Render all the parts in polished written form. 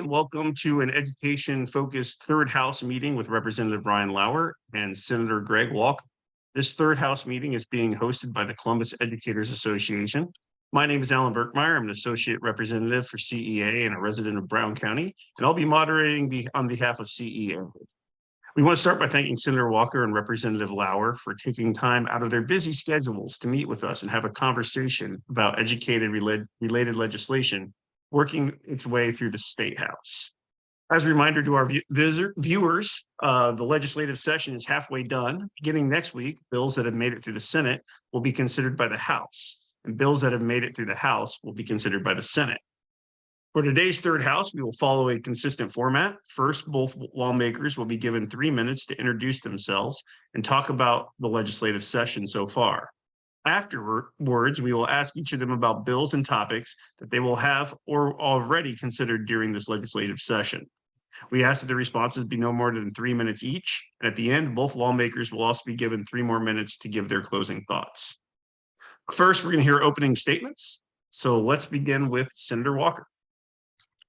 Welcome to an education-focused third House meeting with Representative Ryan Lauer and Senator Greg Walker. This third House meeting is being hosted by the Columbus Educators Association. My name is Alan Birkemeier. I'm an associate representative for CEA and a resident of Brown County, and I'll be moderating on behalf of CEA. We want to start by thanking Senator Walker and Representative Lauer for taking time out of their busy schedules to meet with us and have a conversation about educated-related legislation working its way through the State House. As a reminder to our viewers, the legislative session is halfway done. Beginning next week, bills that have made it through the Senate will be considered by the House, and bills that have made it through the House will be considered by the Senate. For today's third House, we will follow a consistent format. First, both lawmakers will be given 3 minutes to introduce themselves and talk about the legislative session so far. Afterwards, we will ask each of them about bills and topics that they will have or already considered during this legislative session. We ask that the responses be no more than 3 minutes each. And at the end, both lawmakers will also be given 3 more minutes to give their closing thoughts. First, we're going to hear opening statements. So let's begin with Senator Walker.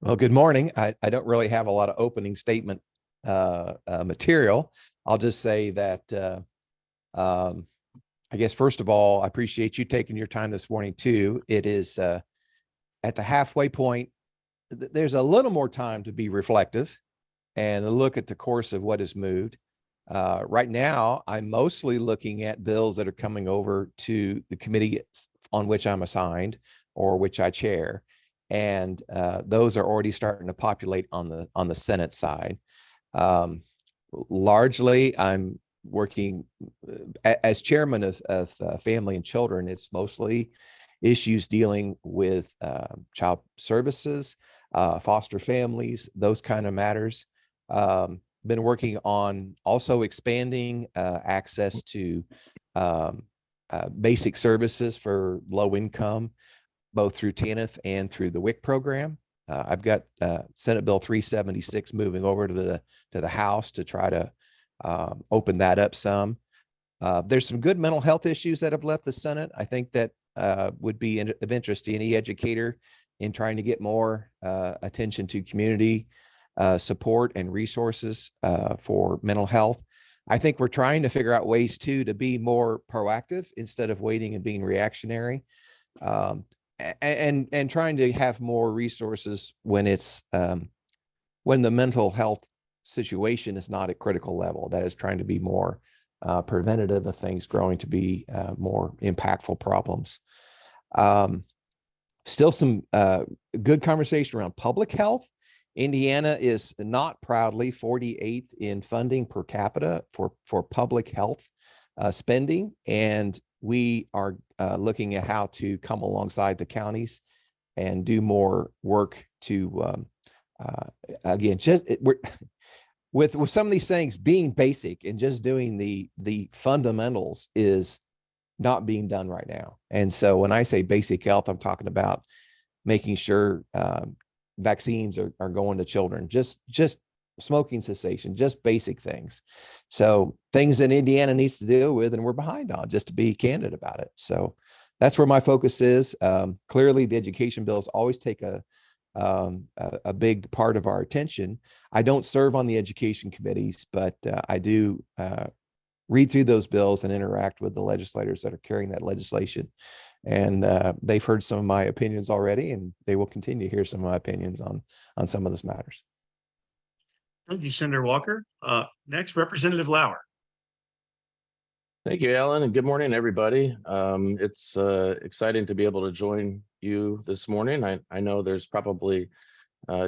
Well, good morning. I don't really have a lot of opening statement material. I'll just say that I guess, first of all, I appreciate you taking your time this morning, too. It is at the halfway point. There's a little more time to be reflective and look at the course of what has moved. Right now, I'm mostly looking at bills that are coming over to the committee on which I'm assigned or which I chair. And those are already starting to populate on the Senate side. Largely, I'm working as chairman of family and children. It's mostly issues dealing with child services, foster families, those kind of matters. Been working on also expanding access to basic services for low income, both through TANF and through the WIC program. I've got Senate Bill 376 moving over to the House to try to open that up some. There's some good mental health issues that have left the Senate. I think that would be of interest to any educator in trying to get more attention to community support and resources for mental health. I think we're trying to figure out ways too to be more proactive instead of waiting and being reactionary, and trying to have more resources when it's when the mental health situation is not at critical level. That is trying to be more preventative of things growing to be more impactful problems. Still some good conversation around public health. Indiana is not proudly 48th in funding per capita for public health spending, and we are looking at how to come alongside the counties and do more work to again, with some of these things being basic and just doing the fundamentals is not being done right now. And so when I say basic health, I'm talking about making sure vaccines are going to children, just smoking cessation, just basic things. So things that Indiana needs to deal with and we're behind on, just to be candid about it. So that's where my focus is. Clearly the education bills always take a big part of our attention. I don't serve on the education committees, but I do read through those bills and interact with the legislators that are carrying that legislation. And they've heard some of my opinions already, and they will continue to hear some of my opinions on some of those matters. Thank you, Senator Walker. Next, Representative Lauer. Thank you, Alan, and good morning, everybody. It's exciting to be able to join you this morning. I know there's probably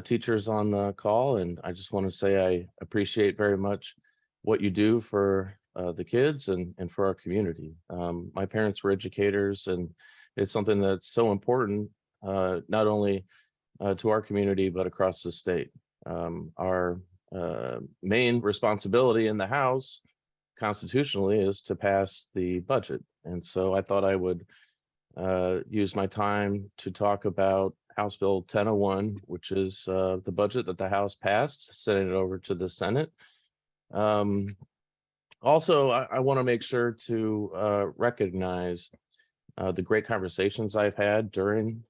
teachers on the call, and I just want to say I appreciate very much what you do for the kids and for our community. My parents were educators, and it's something that's so important, not only to our community, but across the state. Our main responsibility in the House constitutionally is to pass the budget. And so I thought I would use my time to talk about House Bill 1001, which is the budget that the House passed, sending it over to the Senate. Also, I want to make sure to recognize the great conversations I've had during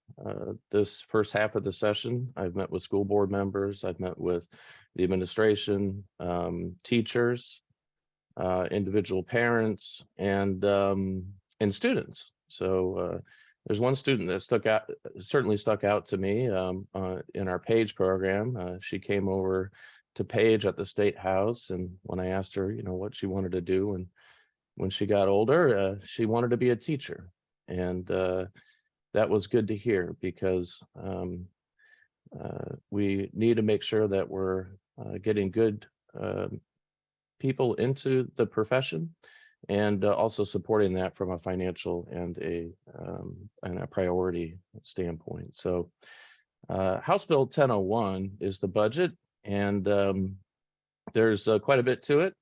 this first half of the session. I've met with school board members. I've met with the administration, teachers, individual parents, and students. So there's one student that certainly stuck out to me in our PAGE program. She came over to PAGE at the State House, and when I asked her, what she wanted to do, and when she got older, she wanted to be a teacher, and that was good to hear, because we need to make sure that we're getting good people into the profession, and also supporting that from a financial and a priority standpoint. So House Bill 1001 is the budget, and there's quite a bit to it,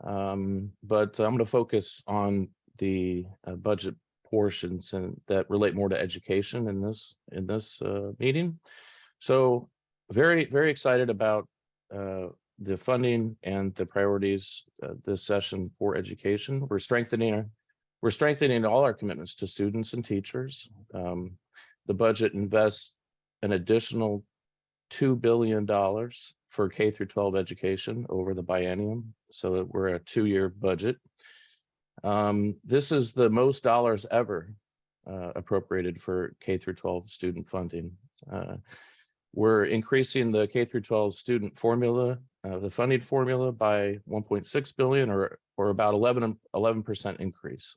but I'm going to focus on the budget portions and that relate more to education in this meeting. So very, very excited about the funding and the priorities this session for education. We're strengthening all our commitments to students and teachers. The budget invests an additional $2 billion for K through 12 education over the biennium, so that we're a 2-year budget. This is the most dollars ever appropriated for K through 12 student funding. We're increasing the K through 12 student formula, the funding formula, by 1.6 billion, or about 11% increase.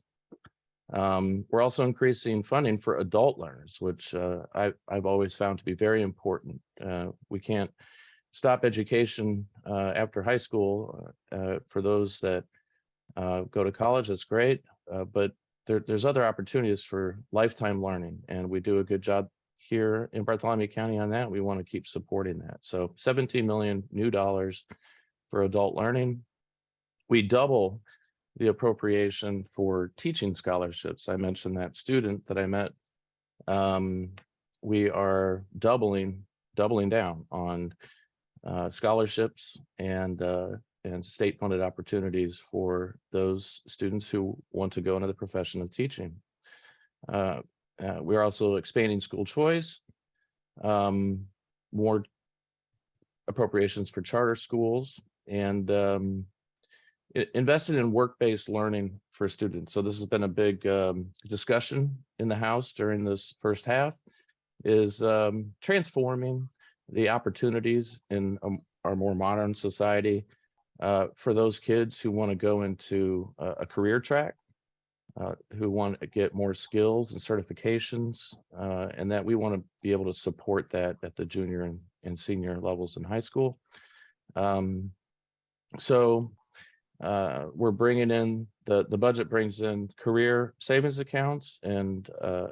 We're also increasing funding for adult learners, which I've always found to be very important. We can't stop education after high school. For those that go to college, that's great, but there's other opportunities for lifetime learning, and we do a good job here in Bartholomew County on that. We want to keep supporting that. So 17 million new dollars for adult learning. We double the appropriation for teaching scholarships. I mentioned that student that I met. We are doubling down on scholarships and state-funded opportunities for those students who want to go into the profession of teaching. We're also expanding school choice, more appropriations for charter schools, and invested in work-based learning for students. So this has been a big discussion in the House during this first half, is transforming the opportunities in our more modern society for those kids who want to go into a career track, who want to get more skills and certifications, and that we want to be able to support that at the junior and senior levels in high school. So we're bringing in, the budget brings in career savings accounts and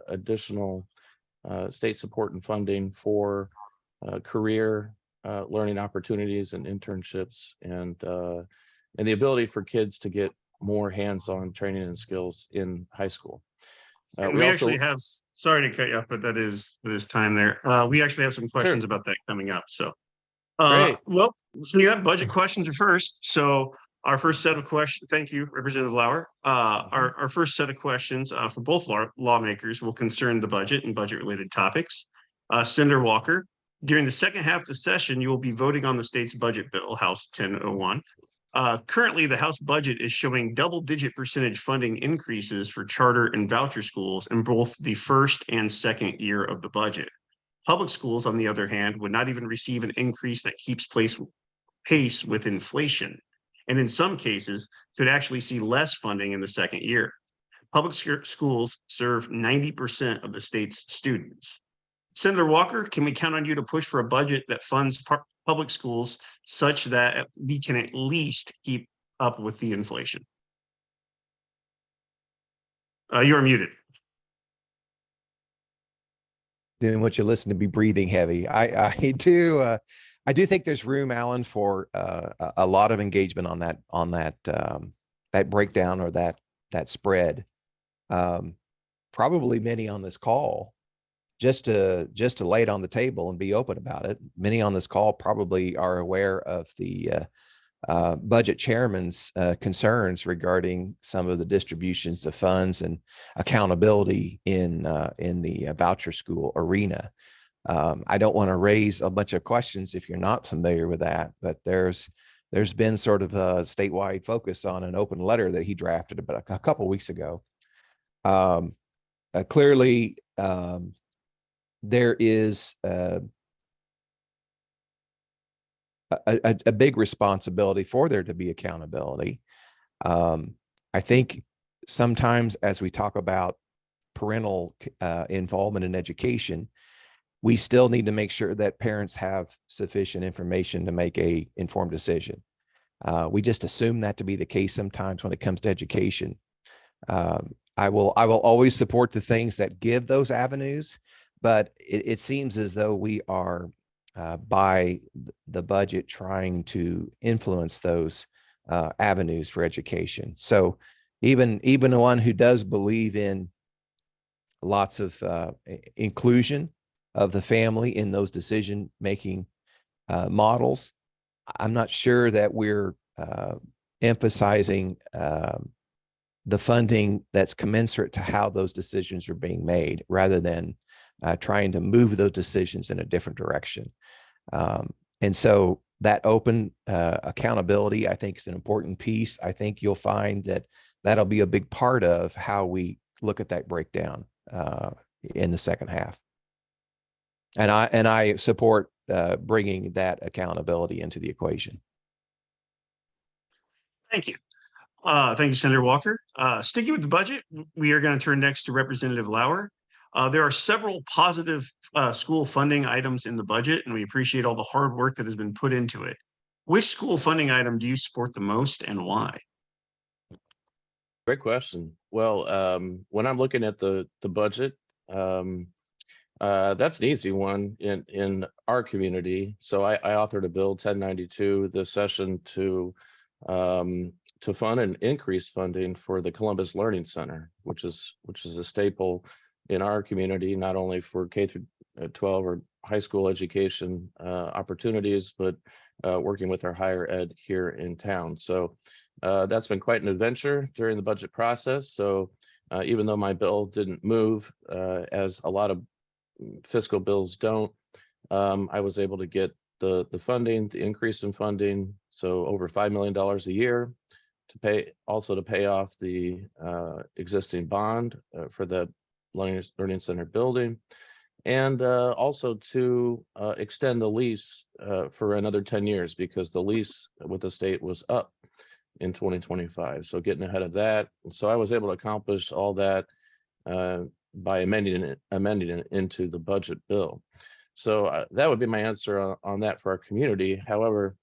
additional state support and funding for career learning opportunities and internships, and the ability for kids to get more hands-on training and skills in high school. And we actually have, sorry to cut you off, but that is time there. We actually have some questions about that coming up. So, well, speaking of that, budget questions are first. So our first set of questions, thank you, Representative Lauer. Our first set of questions for both lawmakers will concern the budget and budget-related topics. Senator Walker, during the second half of the session, you will be voting on the state's budget bill, House 1001. Currently, the House budget is showing double-digit percentage funding increases for charter and voucher schools in both the first and second year of the budget. Public schools, on the other hand, would not even receive an increase that keeps pace with inflation, and in some cases could actually see less funding in the second year. Public schools serve 90% of the state's students. Senator Walker, can we count on you to push for a budget that funds public schools such that we can at least keep up with the inflation? You are muted. Didn't want you to listen to me breathing heavy. I do think there's room, Alan, for a lot of engagement on that breakdown or that spread. Probably many on this call, just to lay it on the table and be open about it. Many on this call probably are aware of the budget chairman's concerns regarding some of the distributions of funds and accountability in the voucher school arena. I don't want to raise a bunch of questions if you're not familiar with that, but there's been sort of a statewide focus on an open letter that he drafted about a couple of weeks ago. Clearly, there is a big responsibility for there to be accountability. I think sometimes as we talk about parental involvement in education, we still need to make sure that parents have sufficient information to make a informed decision. We just assume that to be the case sometimes when it comes to education. I will always support the things that give those avenues, but it seems as though we are by the budget trying to influence those avenues for education. So even one who does believe in lots of inclusion of the family in those decision-making models, I'm not sure that we're emphasizing the funding that's commensurate to how those decisions are being made, rather than trying to move those decisions in a different direction. And so that open accountability, I think, is an important piece. I think you'll find that that'll be a big part of how we look at that breakdown in the second half. And I support bringing that accountability into the equation. Thank you. Thank you, Senator Walker. Sticking with the budget, we are going to turn next to Representative Lauer. There are several positive school funding items in the budget, and we appreciate all the hard work that has been put into it. Which school funding item do you support the most, and why? Great question. Well, when I'm looking at the budget, that's an easy one in our community. So I authored a bill 1092 this session to fund and increase funding for the Columbus Learning Center, which is a staple in our community, not only for K through 12 or high school education opportunities, but working with our higher ed here in town. So that's been quite an adventure during the budget process. So even though my bill didn't move, as a lot of fiscal bills don't, I was able to get the funding, the increase in funding, so over $5 million a year to pay off the existing bond for the Learning Center building, and also to extend the lease for another 10 years, because the lease with the state was up in 2025. So getting ahead of that. So I was able to accomplish all that by amending it into the budget bill. So that would be my answer on that for our community. However,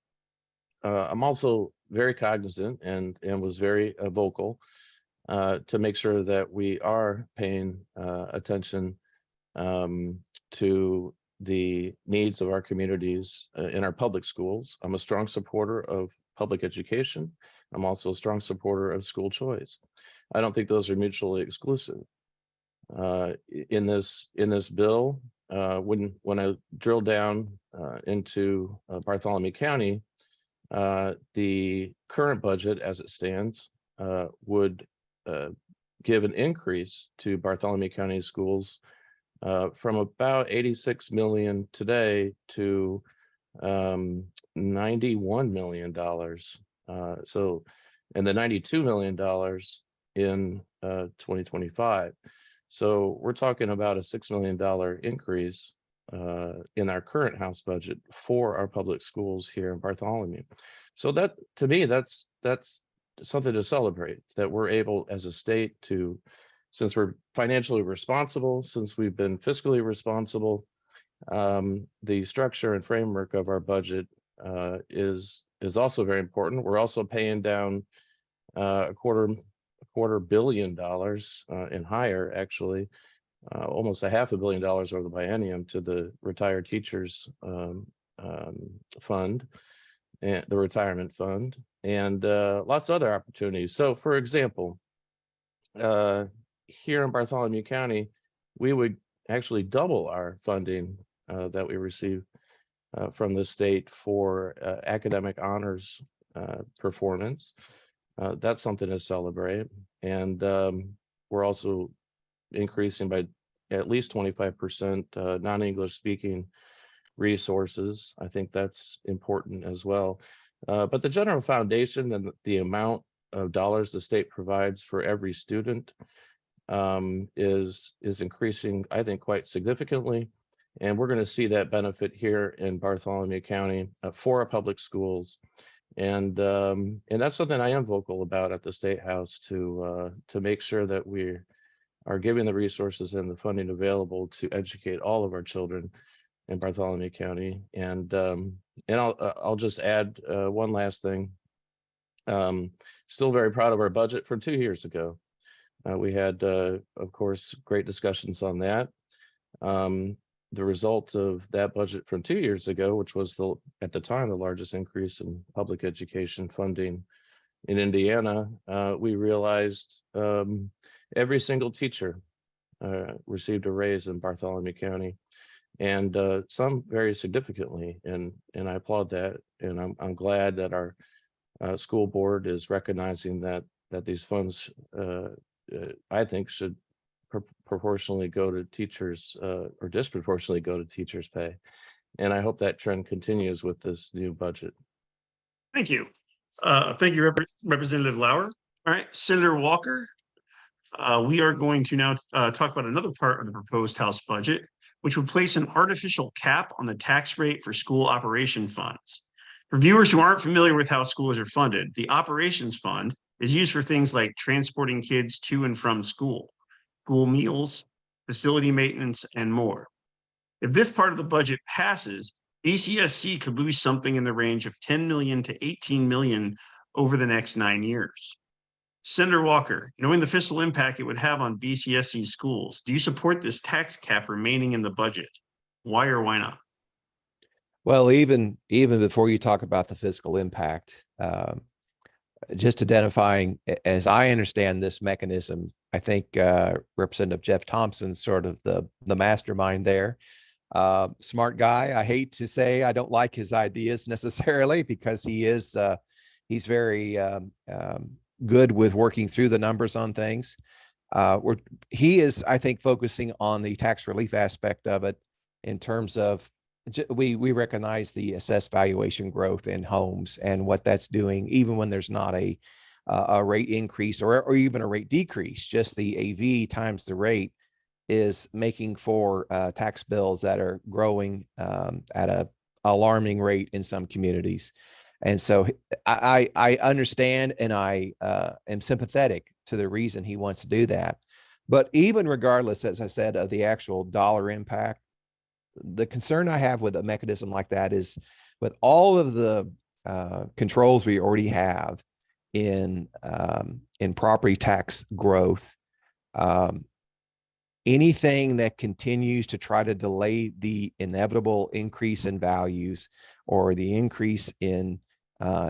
I'm also very cognizant and was very vocal to make sure that we are paying attention to the needs of our communities in our public schools. I'm a strong supporter of public education. I'm also a strong supporter of school choice. I don't think those are mutually exclusive. In this bill, when I drill down into Bartholomew County, the current budget as it stands would give an increase to Bartholomew County schools from about 86 million today to $91 million. So, and the $92 million in 2025. So we're talking about a $6 million increase in our current House budget for our public schools here in Bartholomew. So that, to me, that's something to celebrate, that we're able as a state to, since we're financially responsible, since we've been fiscally responsible, the structure and framework of our budget is also very important. We're also paying down a quarter billion dollars and higher, actually, almost $500 million over the biennium to the retired teachers fund, and the retirement fund, and lots of other opportunities. So, for example, here in Bartholomew County, we would actually double our funding that we receive from the state for academic honors performance. That's something to celebrate. And we're also increasing by at least 25% non-English speaking resources. I think that's important as well. But the general foundation and the amount of dollars the state provides for every student is increasing, I think, quite significantly. And we're going to see that benefit here in Bartholomew County for our public schools. And that's something I am vocal about at the State House to make sure that we are giving the resources and the funding available to educate all of our children in Bartholomew County. And I'll just add one last thing. Still very proud of our budget from 2 years ago. We had, of course, great discussions on that. The result of that budget from 2 years ago, which was at the time the largest increase in public education funding in Indiana, we realized every single teacher received a raise in Bartholomew County, and some very significantly. And I applaud that, and I'm glad that our school board is recognizing that these funds, I think, should proportionally go to teachers or disproportionately go to teachers' pay. And I hope that trend continues with this new budget. Thank you. Thank you, Representative Lauer. All right, Senator Walker. We are going to now talk about another part of the proposed House budget, which would place an artificial cap on the tax rate for school operation funds. For viewers who aren't familiar with how schools are funded, the operations fund is used for things like transporting kids to and from school meals, facility maintenance, and more. If this part of the budget passes, BCSC could lose something in the range of 10 million to 18 million over the next 9 years. Senator Walker, knowing the fiscal impact it would have on BCSC schools, do you support this tax cap remaining in the budget? Why or why not? Well, even before you talk about the fiscal impact, just identifying, as I understand this mechanism, I think Representative Jeff Thompson's sort of the mastermind there. Smart guy. I hate to say I don't like his ideas necessarily, because he's very good with working through the numbers on things. He is, I think, focusing on the tax relief aspect of it in terms of we recognize the assessed valuation growth in homes and what that's doing, even when there's not a rate increase or even a rate decrease. Just the AV times the rate is making for tax bills that are growing at a alarming rate in some communities. And so I understand, and I am sympathetic to the reason he wants to do that. But even regardless, as I said, of the actual dollar impact, the concern I have with a mechanism like that is, with all of the controls we already have in property tax growth, anything that continues to try to delay the inevitable increase in values or the increase in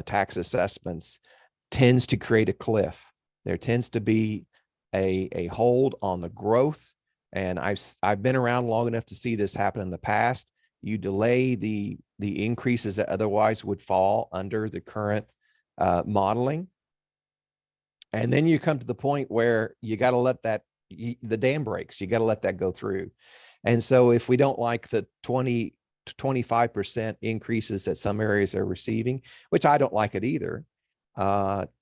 tax assessments tends to create a cliff. There tends to be a hold on the growth. And I've been around long enough to see this happen in the past. You delay the increases that otherwise would fall under the current modeling. And then you come to the point where you got to let the dam breaks. You got to let that go through. And so if we don't like the 20 to 25% increases that some areas are receiving, which I don't like it either,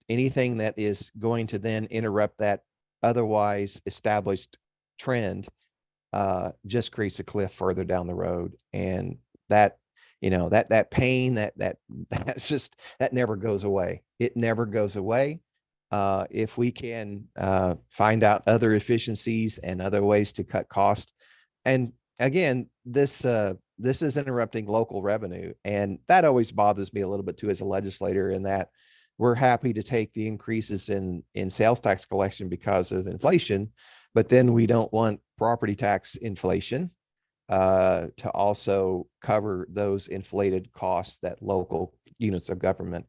anything that is going to then interrupt that otherwise established trend just creates a cliff further down the road. And that, that pain, that's just, that never goes away. It never goes away. If we can find out other efficiencies and other ways to cut costs. And again, this is interrupting local revenue. And that always bothers me a little bit too, as a legislator, in that we're happy to take the increases in sales tax collection because of inflation, but then we don't want property tax inflation to also cover those inflated costs that local units of government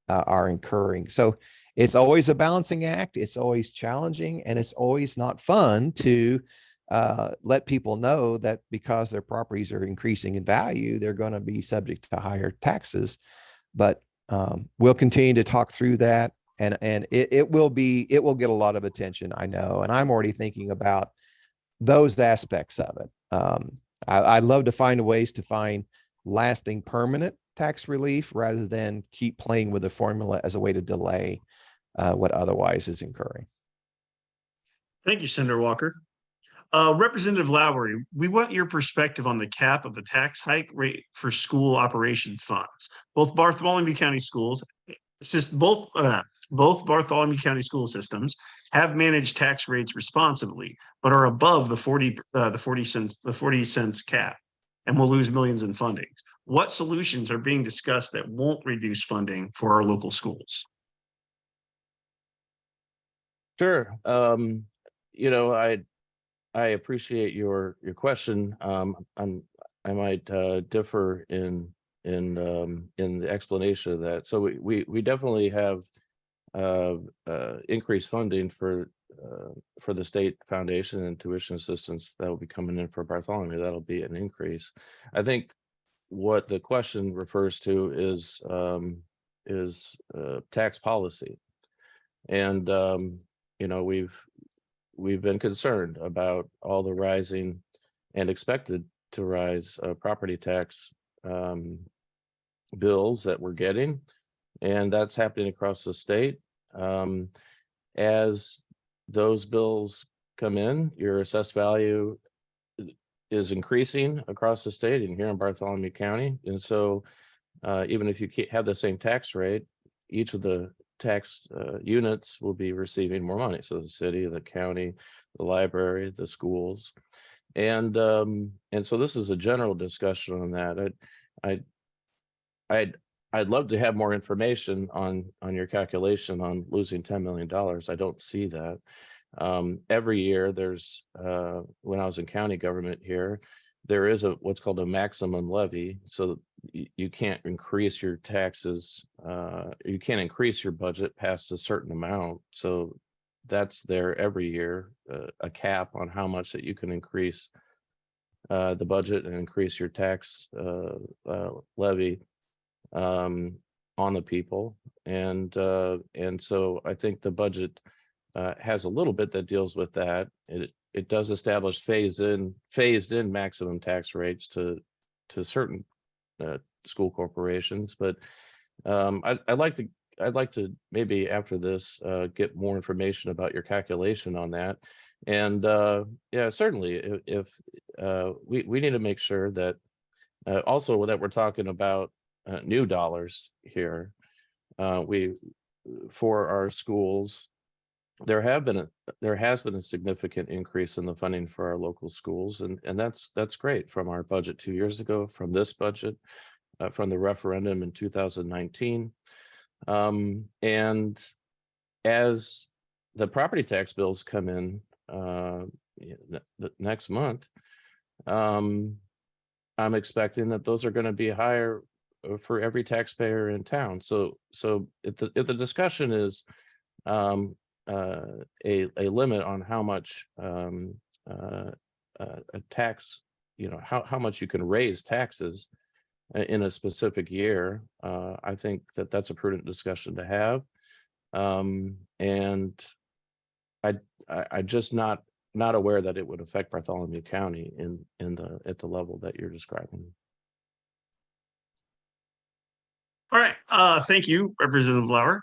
are incurring. So it's always a balancing act. It's always challenging, and it's always not fun to let people know that because their properties are increasing in value, they're going to be subject to higher taxes. But We'll continue to talk through that, and it will get a lot of attention, I know, and I'm already thinking about those aspects of it. I love to find ways to find lasting permanent tax relief rather than keep playing with the formula as a way to delay what otherwise is incurring. Thank you, Senator Walker. Representative Lauer, we want your perspective on the cap of the tax hike rate for school operation funds. Both Bartholomew County schools, both Bartholomew County school systems have managed tax rates responsibly, but are above the 40 cents cap, and will lose millions in funding. What solutions are being discussed that won't reduce funding for our local schools? Sure. I appreciate your question. I might differ in the explanation of that. So we definitely have increased funding for the state foundation and tuition assistance that will be coming in for Bartholomew. That'll be an increase. I think what the question refers to is tax policy, and we've been concerned about all the rising and expected to rise property tax bills that we're getting, and that's happening across the state. As those bills come in, your assessed value is increasing across the state and here in Bartholomew County. And so even if you have the same tax rate, each of the tax units will be receiving more money. So the city, the county, the library, the schools. And so this is a general discussion on that. I'd love to have more information on your calculation on losing $10 million. I don't see that. Every year there's, when I was in county government here, there is what's called a maximum levy. So you can't increase your taxes, you can't increase your budget past a certain amount. So that's there every year, a cap on how much that you can increase the budget and increase your tax levy on the people. And so I think the budget has a little bit that deals with that. It does establish phased in maximum tax rates to certain school corporations, but I'd like to maybe after this get more information about your calculation on that. And yeah, certainly if we need to make sure that also that we're talking about new dollars here. For our schools, there has been a significant increase in the funding for our local schools, and that's great, from our budget 2 years ago, from this budget, from the referendum in 2019, and as the property tax bills come in next month, I'm expecting that those are going to be higher for every taxpayer in town. So if the discussion is a limit on how much a tax, how much you can raise taxes in a specific year, I think that's a prudent discussion to have. And I just not aware that it would affect Bartholomew County at the level that you're describing. All right, thank you, Representative Lauer.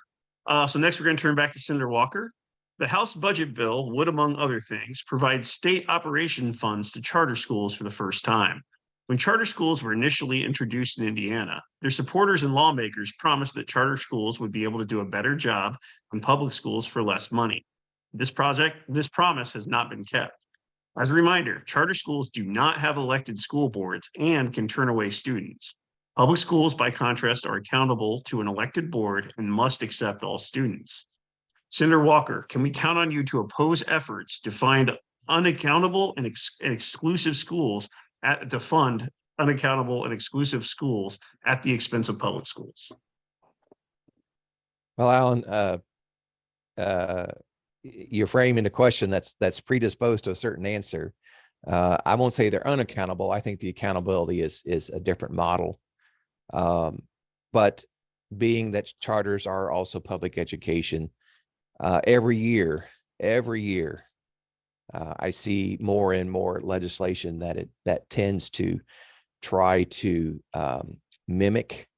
So next we're going to turn back to Senator Walker. The House budget bill would, among other things, provide state operation funds to charter schools for the first time. When charter schools were initially introduced in Indiana, their supporters and lawmakers promised that charter schools would be able to do a better job than public schools for less money. This promise has not been kept. As a reminder, charter schools do not have elected school boards and can turn away students. Public schools, by contrast, are accountable to an elected board and must accept all students. Senator Walker, can we count on you to oppose efforts to find unaccountable and exclusive schools to fund unaccountable and exclusive schools at the expense of public schools? Well, Alan, you're framing a question that's predisposed to a certain answer. I won't say they're unaccountable. I think the accountability is a different model. But being that charters are also public education, every year, I see more and more legislation that tends to try to mimic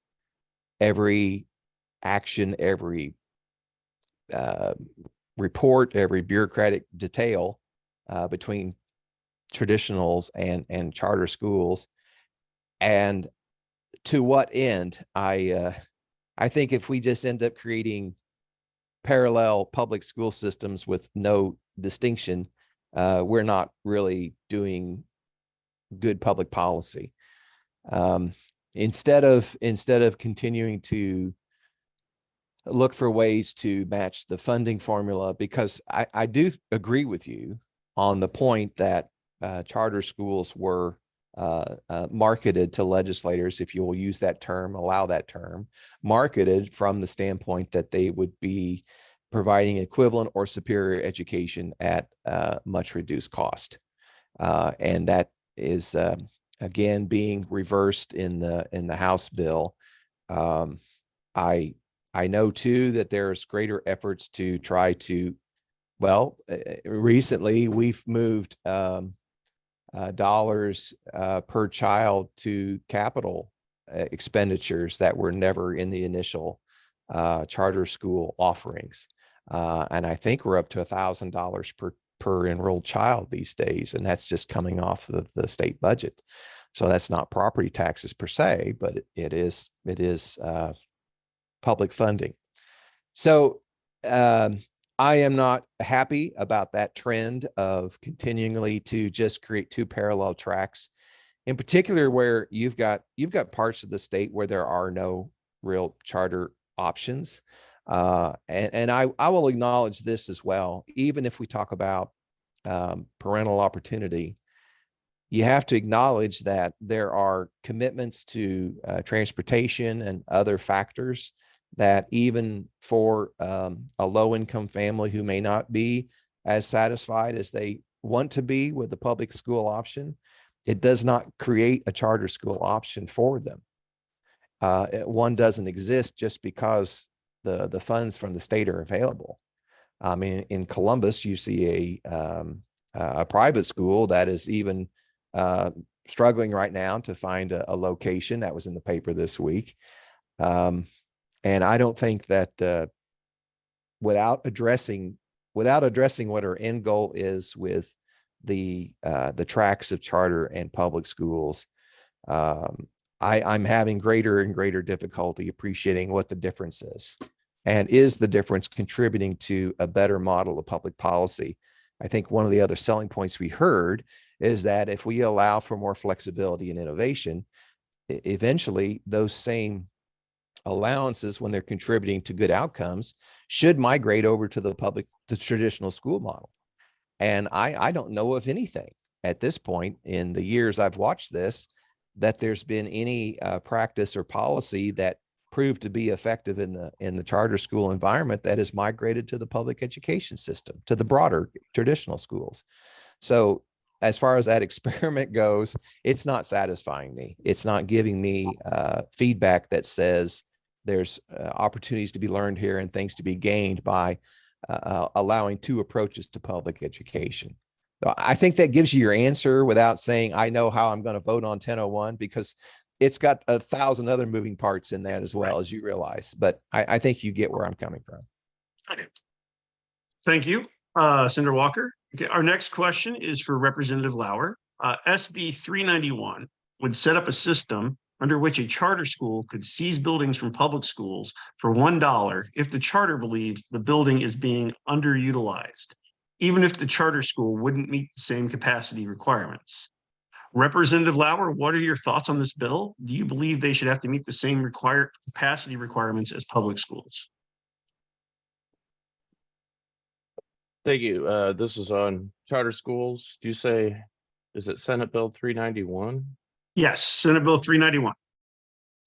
every action, every report, every bureaucratic detail between traditionals and charter schools. And to what end? I think if we just end up creating parallel public school systems with no distinction, we're not really doing good public policy. Instead of continuing to look for ways to match the funding formula, because I do agree with you on the point that charter schools were marketed to legislators, if you will use that term, allow that term, marketed from the standpoint that they would be providing equivalent or superior education at much reduced cost. And that is, again, being reversed in the House bill. I know too that there's greater efforts to try to, well, recently we've moved dollars per child to capital expenditures that were never in the initial charter school offerings. And I think we're up to $1,000 per enrolled child these days, and that's just coming off the state budget. So that's not property taxes per se, but it is public funding. So I am not happy about that trend of continually to just create two parallel tracks, in particular where you've got parts of the state where there are no real charter options. And I will acknowledge this as well. Even if we talk about parental opportunity, you have to acknowledge that there are commitments to transportation and other factors that even for a low-income family who may not be as satisfied as they want to be with the public school option, it does not create a charter school option for them. One doesn't exist just because the funds from the state are available. I mean, in Columbus, you see a private school that is even struggling right now to find a location. That was in the paper this week. And I don't think that without addressing what our end goal is with the tracks of charter and public schools, I'm having greater and greater difficulty appreciating what the difference is. And is the difference contributing to a better model of public policy? I think one of the other selling points we heard is that if we allow for more flexibility and innovation, eventually those same allowances, when they're contributing to good outcomes, should migrate over to the traditional school model. And I don't know of anything at this point in the years I've watched this, that there's been any practice or policy that proved to be effective in the charter school environment that has migrated to the public education system, to the broader traditional schools. So as far as that experiment goes, it's not satisfying me. It's not giving me feedback that says there's opportunities to be learned here and things to be gained by allowing two approaches to public education. So I think that gives you your answer without saying, I know how I'm going to vote on 1001, because it's got 1,000 other moving parts in that as well, as you realize. But I think you get where I'm coming from. I do. Thank you, Senator Walker. Okay, our next question is for Representative Lauer. SB 391 would set up a system under which a charter school could seize buildings from public schools for $1 if the charter believes the building is being underutilized, even if the charter school wouldn't meet the same capacity requirements. Representative Lauer, what are your thoughts on this bill? Do you believe they should have to meet the same capacity requirements as public schools? Thank you. This is on charter schools. Do you say, is it Senate Bill 391? Yes, Senate Bill 391.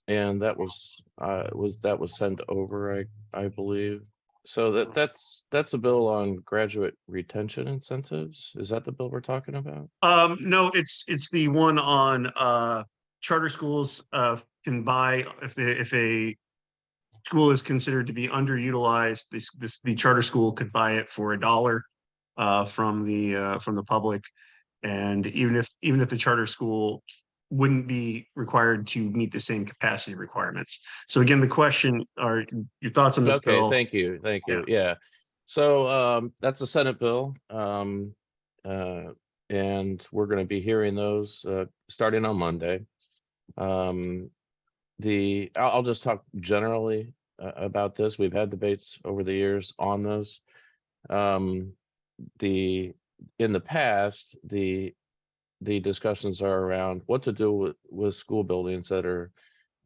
And that was sent over, I believe. So that's a bill on graduate retention incentives. Is that the bill we're talking about? No, it's the one on charter schools can buy if a school is considered to be underutilized, the charter school could buy it for $1 from the public. And even if the charter school wouldn't be required to meet the same capacity requirements. So again, the question are your thoughts on this Okay, bill? thank you. Yeah. So that's a Senate bill. And we're going to be hearing those starting on Monday. I'll just talk generally about this. We've had debates over the years on those. In the past, the discussions are around what to do with school buildings that are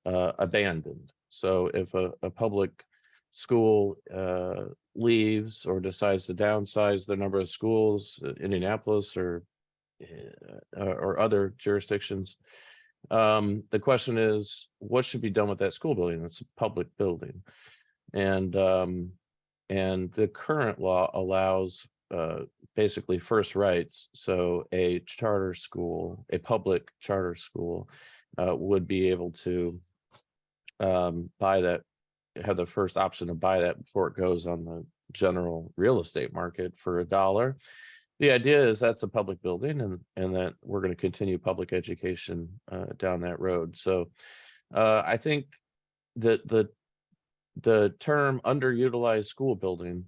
abandoned. So if a public school leaves or decides to downsize the number of schools, Indianapolis or other jurisdictions, the question is, what should be done with that school building? It's a public building, and the current law allows basically first rights. So a charter school, a public charter school, would be able to buy that, have the first option to buy that before it goes on the general real estate market for $1. The idea is that's a public building, and that we're going to continue public education down that road. So I think that the term underutilized school building,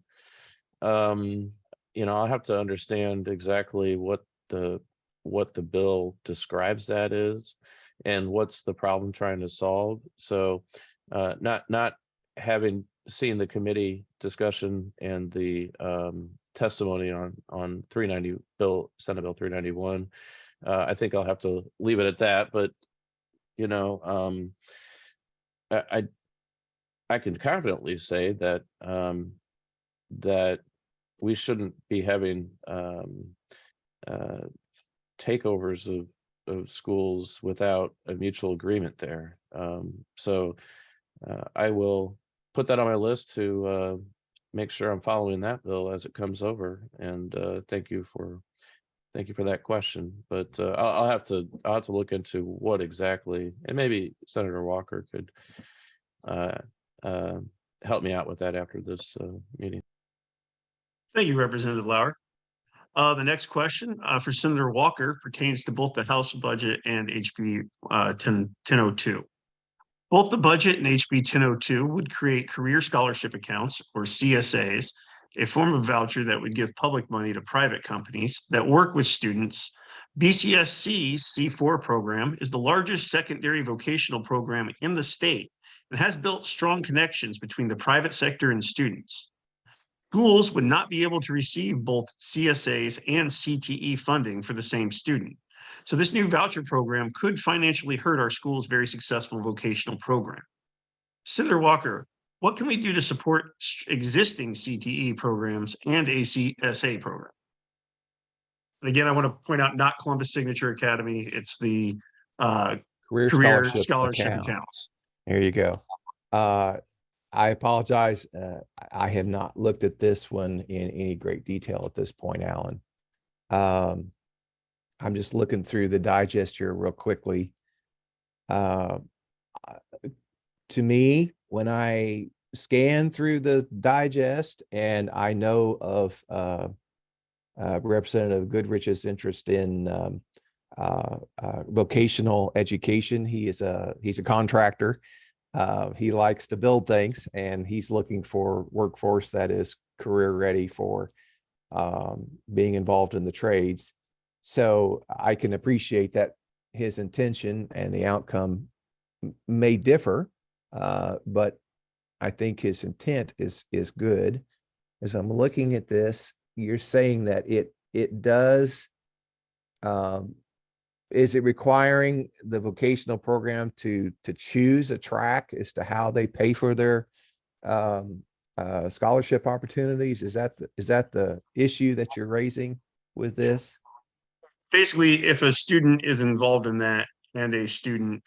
I'll have to understand exactly what the bill describes that is, and what's the problem trying to solve. So not having seen the committee discussion and the testimony on 390 bill, Senate Bill 391, I think I'll have to leave it at that. But I can confidently say that that we shouldn't be having takeovers of schools without a mutual agreement there. So I will put that on my list to make sure I'm following that bill as it comes over. And thank you for that question. But I'll have to look into what exactly, and maybe Senator Walker could help me out with that after this meeting. Thank you, Representative Lauer. The next question for Senator Walker pertains to both the House budget and HB 1002. Both the budget and HB 1002 would create career scholarship accounts, or CSAs, a form of voucher that would give public money to private companies that work with students. BCSC's C4 program is the largest secondary vocational program in the state and has built strong connections between the private sector and students. Schools would not be able to receive both CSAs and CTE funding for the same student. So this new voucher program could financially hurt our school's very successful vocational program. Senator Walker, what can we do to support existing CTE programs and a CSA program? And again, I want to point out, not Columbus Signature Academy, it's the career scholarship accounts. There you go. I apologize. I have not looked at this one in any great detail at this point, Alan. I'm just looking through the digest here real quickly. To me, when I scan through the digest and I know of Representative Goodrich's interest in vocational education, he's a contractor. He likes to build things, and he's looking for workforce that is career ready for being involved in the trades. So I can appreciate that his intention and the outcome may differ, but I think his intent is good. As I'm looking at this, you're saying that it does. Is it requiring the vocational program to choose a track as to how they pay for their scholarship opportunities? Is that the issue that you're raising with this? Basically, if a student is involved in that and a student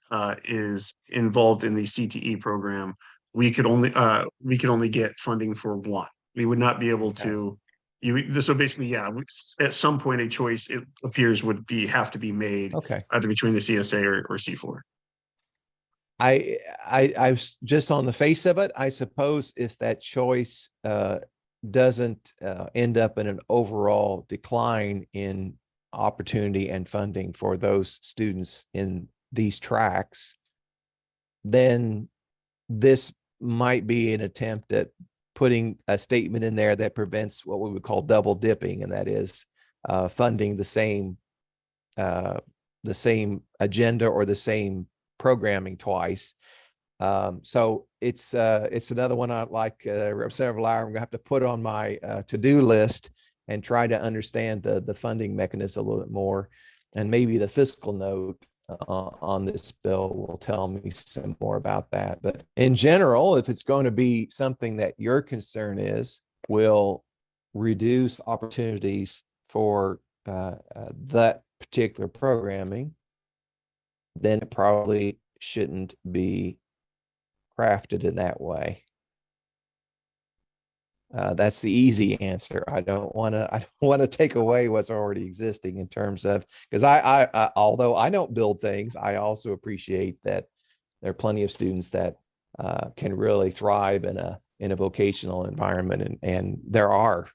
is involved in the CTE program, we could only get funding for one. We would not be able to. So basically, yeah, at some point a choice, it appears, would have to be made. Okay. Either between the CSA or C4. I was just on the face of it, I suppose if that choice doesn't end up in an overall decline in opportunity and funding for those students in these tracks, then this might be an attempt at putting a statement in there that prevents what we would call double dipping, and that is funding the same agenda or the same programming twice. So it's another one I like Representative Lauer. I'm gonna have to put on my to-do list and try to understand the funding mechanism a little bit more, and maybe the fiscal note on this bill will tell me some more about that. But in general, if it's going to be something that your concern is will reduce opportunities for that particular programming, then it probably shouldn't be crafted in that way. That's the easy answer. I don't want to take away what's already existing in terms of, because I although I don't build things, I also appreciate that there are plenty of students that can really thrive in a vocational environment, and there are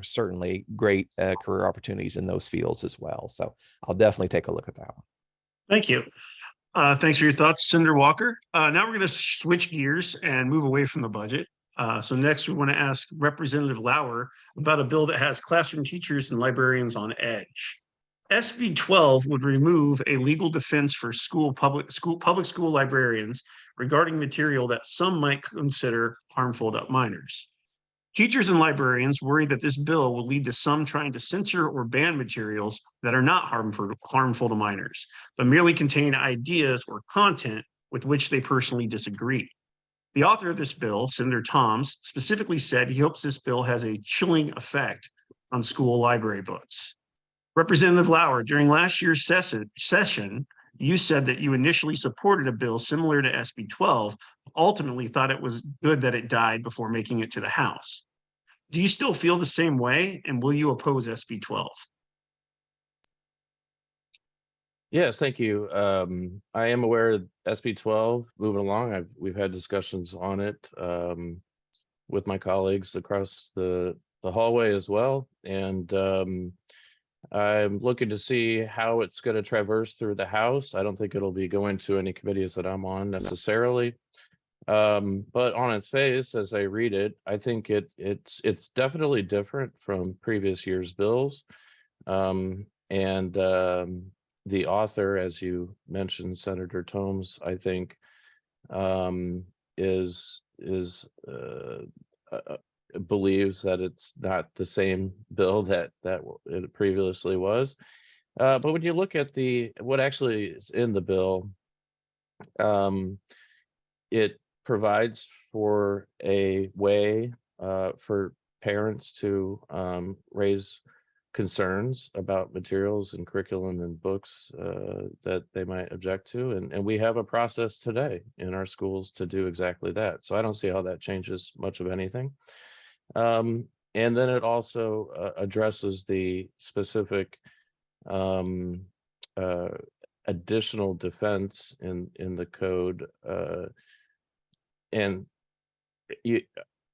certainly great career opportunities in those fields as well. So I'll definitely take a look at that one. Thank you. Thanks for your thoughts, Senator Walker. Now we're going to switch gears and move away from the budget. So next, we want to ask Representative Lauer about a bill that has classroom teachers and librarians on edge. SB 12 would remove a legal defense for public school librarians regarding material that some might consider harmful to minors. Teachers and librarians worry that this bill will lead to some trying to censor or ban materials that are not harmful to minors, but merely contain ideas or content with which they personally disagree. The author of this bill, Senator Toms, specifically said he hopes this bill has a chilling effect on school library books. Representative Lauer, during last year's session, you said that you initially supported a bill similar to SB 12, ultimately thought it was good that it died before making it to the House. Do you still feel the same way, and will you oppose SB 12? Yes, thank you. I am aware of SB 12 moving along. We've had discussions on it with my colleagues across the hallway as well, and I'm looking to see how it's going to traverse through the House. I don't think it'll be going to any committees that I'm on necessarily. But on its face, as I read it, I think it's definitely different from previous year's bills. The author, as you mentioned, Senator Tomes, I think believes that it's not the same bill that it previously was. But when you look at what actually is in the bill, it provides for a way for parents to raise concerns about materials and curriculum and books that they might object to. And we have a process today in our schools to do exactly that. So I don't see how that changes much of anything. And then it also addresses the specific additional defense in the code.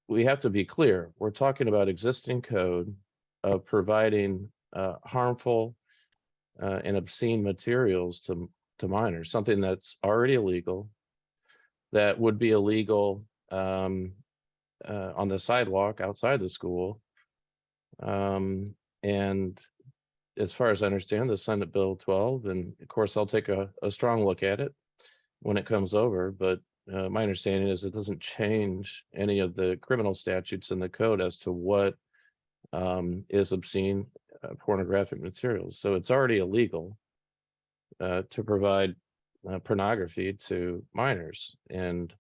We have to be clear, we're talking about existing code of providing harmful and obscene materials to minors, something that's already illegal, that would be illegal on the sidewalk outside the school. And as far as I understand, the Senate Bill 12, and of course I'll take a strong look at it when it comes over, but my understanding is it doesn't change any of the criminal statutes in the code as to what is obscene pornographic materials. So it's already illegal to provide pornography to minors, and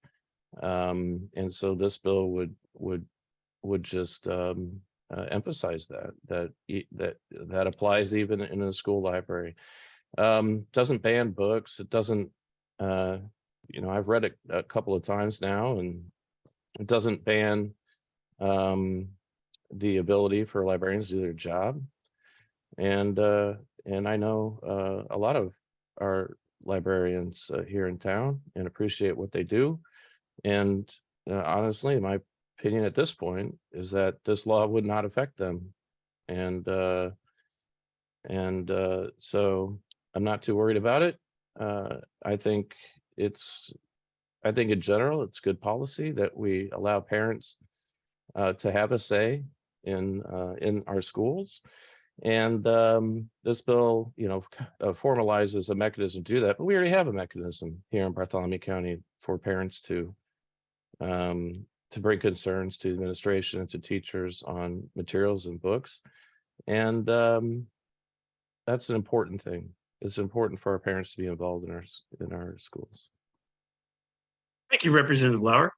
so this bill would just emphasize that applies even in a school library. Doesn't ban books. It doesn't. I've read it a couple of times now, and it doesn't ban the ability for librarians to do their job. And I know a lot of our librarians here in town and appreciate what they do. And honestly, my opinion at this point is that this law would not affect them. And so I'm not too worried about it. I think in general, it's good policy that we allow parents to have a say in our schools. And this bill, formalizes a mechanism to do that, but we already have a mechanism here in Bartholomew County for parents to bring concerns to administration and to teachers on materials and books. And that's an important thing. It's important for our parents to be involved in our schools. Thank you, Representative Lauer.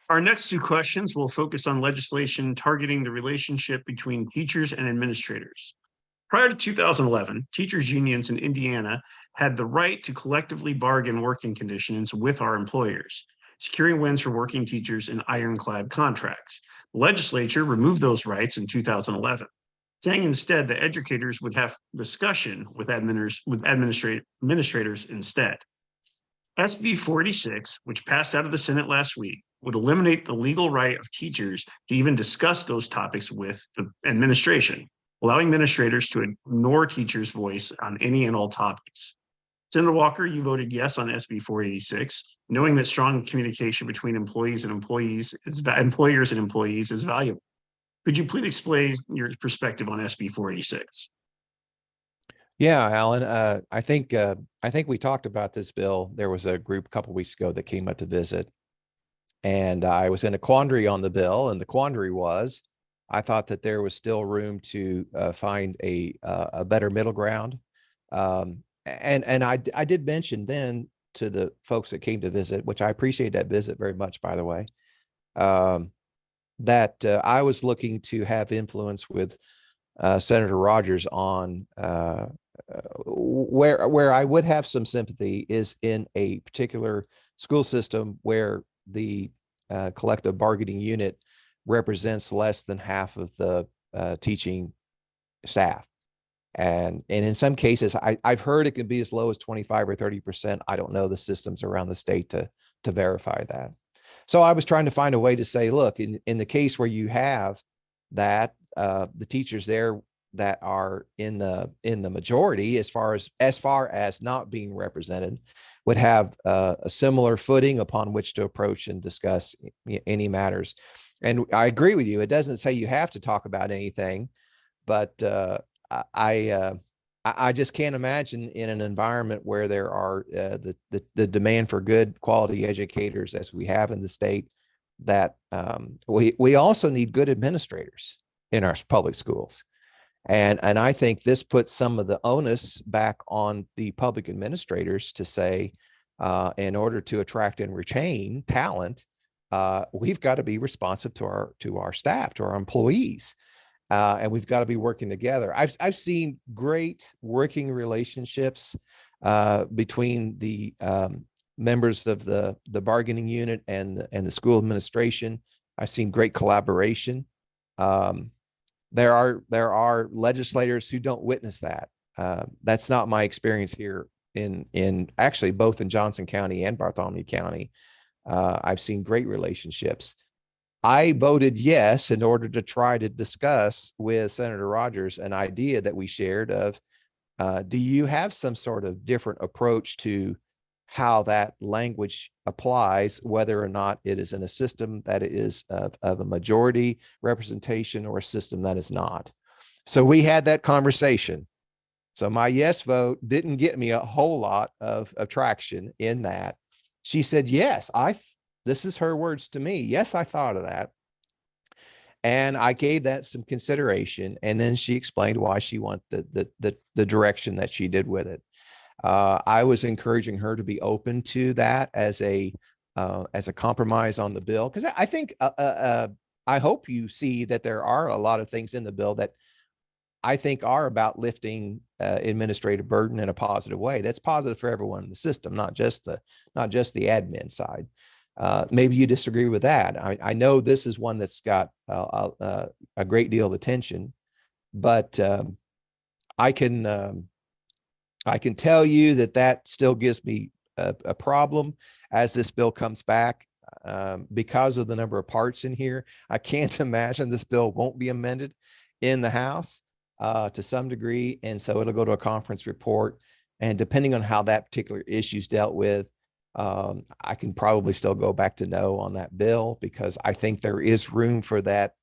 Our next two questions will focus on legislation targeting the relationship between teachers and administrators. Prior to 2011, teachers' unions in Indiana had the right to collectively bargain working conditions with our employers, securing wins for working teachers in ironclad contracts. The legislature removed those rights in 2011, saying instead that educators would have discussion with administrators instead. SB 486, which passed out of the Senate last week, would eliminate the legal right of teachers to even discuss those topics with the administration, allowing administrators to ignore teachers' voice on any and all topics. Senator Walker, you voted yes on SB 486, knowing that strong communication between employers and employees is valuable. Could you please explain your perspective on SB 486? Yeah, Alan, I think we talked about this bill. There was a group a couple weeks ago that came up to visit, and I was in a quandary on the bill, and the quandary was, I thought that there was still room to find a better middle ground. And I did mention then to the folks that came to visit, which I appreciate that visit very much, by the way, that I was looking to have influence with Senator Rogers on where I would have some sympathy is in a particular school system where the collective bargaining unit represents less than half of the teaching staff. And in some cases, I've heard it can be as low as 25 or 30%. I don't know the systems around the state to verify that. So I was trying to find a way to say, look, in the case where you have that, the teachers there that are in the majority, as far as not being represented, would have a similar footing upon which to approach and discuss any matters. And I agree with you. It doesn't say you have to talk about anything, but I just can't imagine in an environment where there are the demand for good quality educators as we have in the state, that we also need good administrators in our public schools. And I think this puts some of the onus back on the public administrators to say, in order to attract and retain talent, we've got to be responsive to our staff, to our employees. And we've got to be working together. I've seen great working relationships between the members of the bargaining unit and the school administration. I've seen great collaboration. There are legislators who don't witness that. That's not my experience here in actually both in Johnson County and Bartholomew County. I've seen great relationships. I voted yes in order to try to discuss with Senator Rogers an idea that we shared of, do you have some sort of different approach to how that language applies, whether or not it is in a system that is of a majority representation or a system that is not. So we had that conversation. So my yes vote didn't get me a whole lot of traction in that. She said, yes, this is her words to me. Yes, I thought of that. And I gave that some consideration. And then she explained why she wanted the direction that she did with it. I was encouraging her to be open to that as a compromise on the bill, because I think I hope you see that there are a lot of things in the bill that I think are about lifting administrative burden in a positive way. That's positive for everyone in the system, not just the admin side. Maybe you disagree with that. I know this is one that's got a great deal of attention, but I can I can tell you that that still gives me a problem as this bill comes back because of the number of parts in here. I can't imagine this bill won't be amended in the House to some degree. And so it'll go to a conference report. And depending on how that particular issue is dealt with, I can probably still go back to no on that bill, because I think there is room for that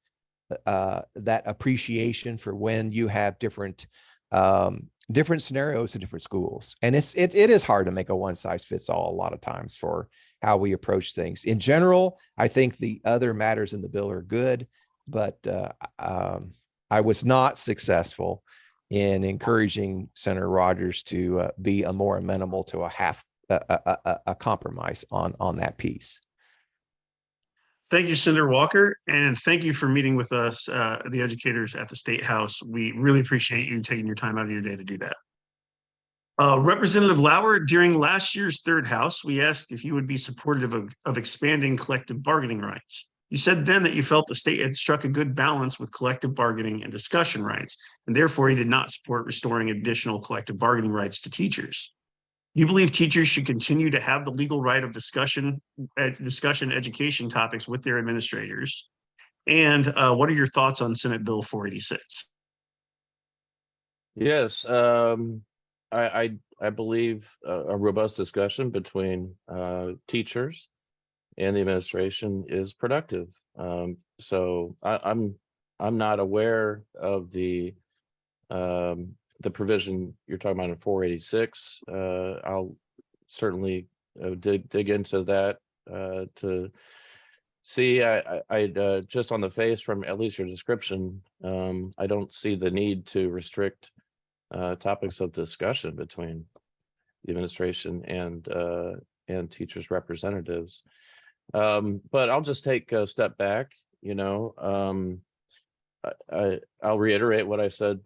that appreciation for when you have different different scenarios in different schools. And it is hard to make a one size fits all a lot of times for how we approach things. In general, I think the other matters in the bill are good, but I was not successful in encouraging Senator Rogers to be a more amenable to a compromise on that piece. Thank you, Senator Walker, and thank you for meeting with us, the educators at the State House. We really appreciate you taking your time out of your day to do that. Representative Lauer, during last year's third House, we asked if you would be supportive of expanding collective bargaining rights. You said then that you felt the state had struck a good balance with collective bargaining and discussion rights, and therefore you did not support restoring additional collective bargaining rights to teachers. You believe teachers should continue to have the legal right of discussion education topics with their administrators. And what are your thoughts on Senate Bill 486? Yes, I believe a robust discussion between teachers and the administration is productive. So I'm not aware of the provision you're talking about in 486. I'll certainly dig into that to see. I just on the face from at least your description, I don't see the need to restrict topics of discussion between the administration and teachers' representatives. But I'll just take a step back. I'll reiterate what I said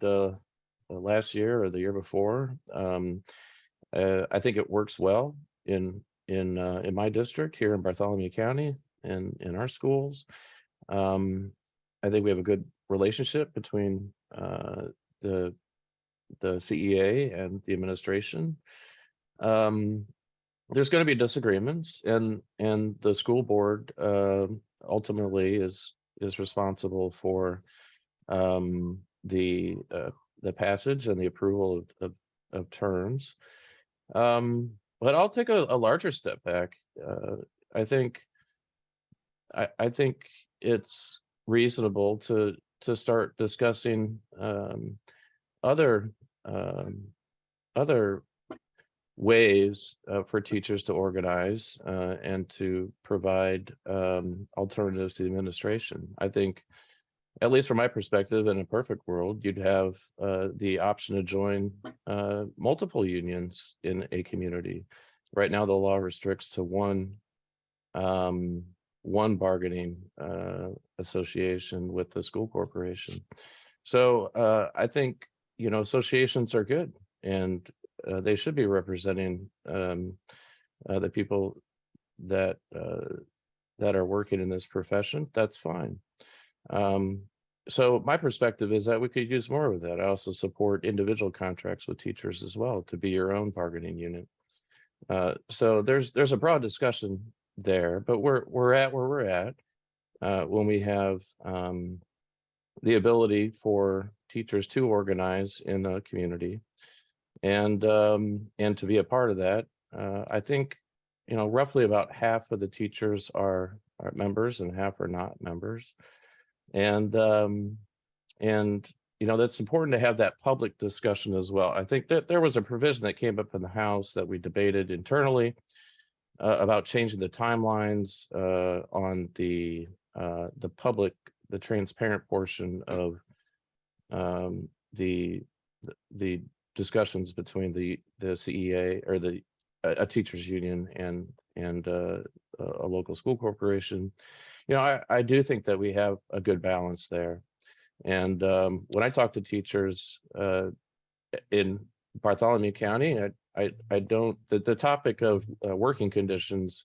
last year or the year before. I think it works well in my district here in Bartholomew County and in our schools. I think we have a good relationship between the CEA and the administration. There's going to be disagreements, and the school board ultimately is responsible for the passage and the approval of terms. But I'll take a larger step back. I think it's reasonable to start discussing other ways for teachers to organize and to provide alternatives to the administration. I think, at least from my perspective, in a perfect world, you'd have the option to join multiple unions in a community. Right now, the law restricts to one bargaining association with the school corporation. So I think, associations are good, and they should be representing the people that are working in this profession. That's fine. So my perspective is that we could use more of that. I also support individual contracts with teachers as well, to be your own bargaining unit. So there's a broad discussion there, but we're at where we're at when we have the ability for teachers to organize in a community and to be a part of that. I think roughly about half of the teachers are members and half are not members, and that's important to have that public discussion as well. I think that there was a provision that came up in the House that we debated internally about changing the timelines on the transparent portion of the discussions between the CEA or a teachers union and a local school corporation. I do think that we have a good balance there. And when I talk to teachers in Bartholomew County, I don't, the topic of working conditions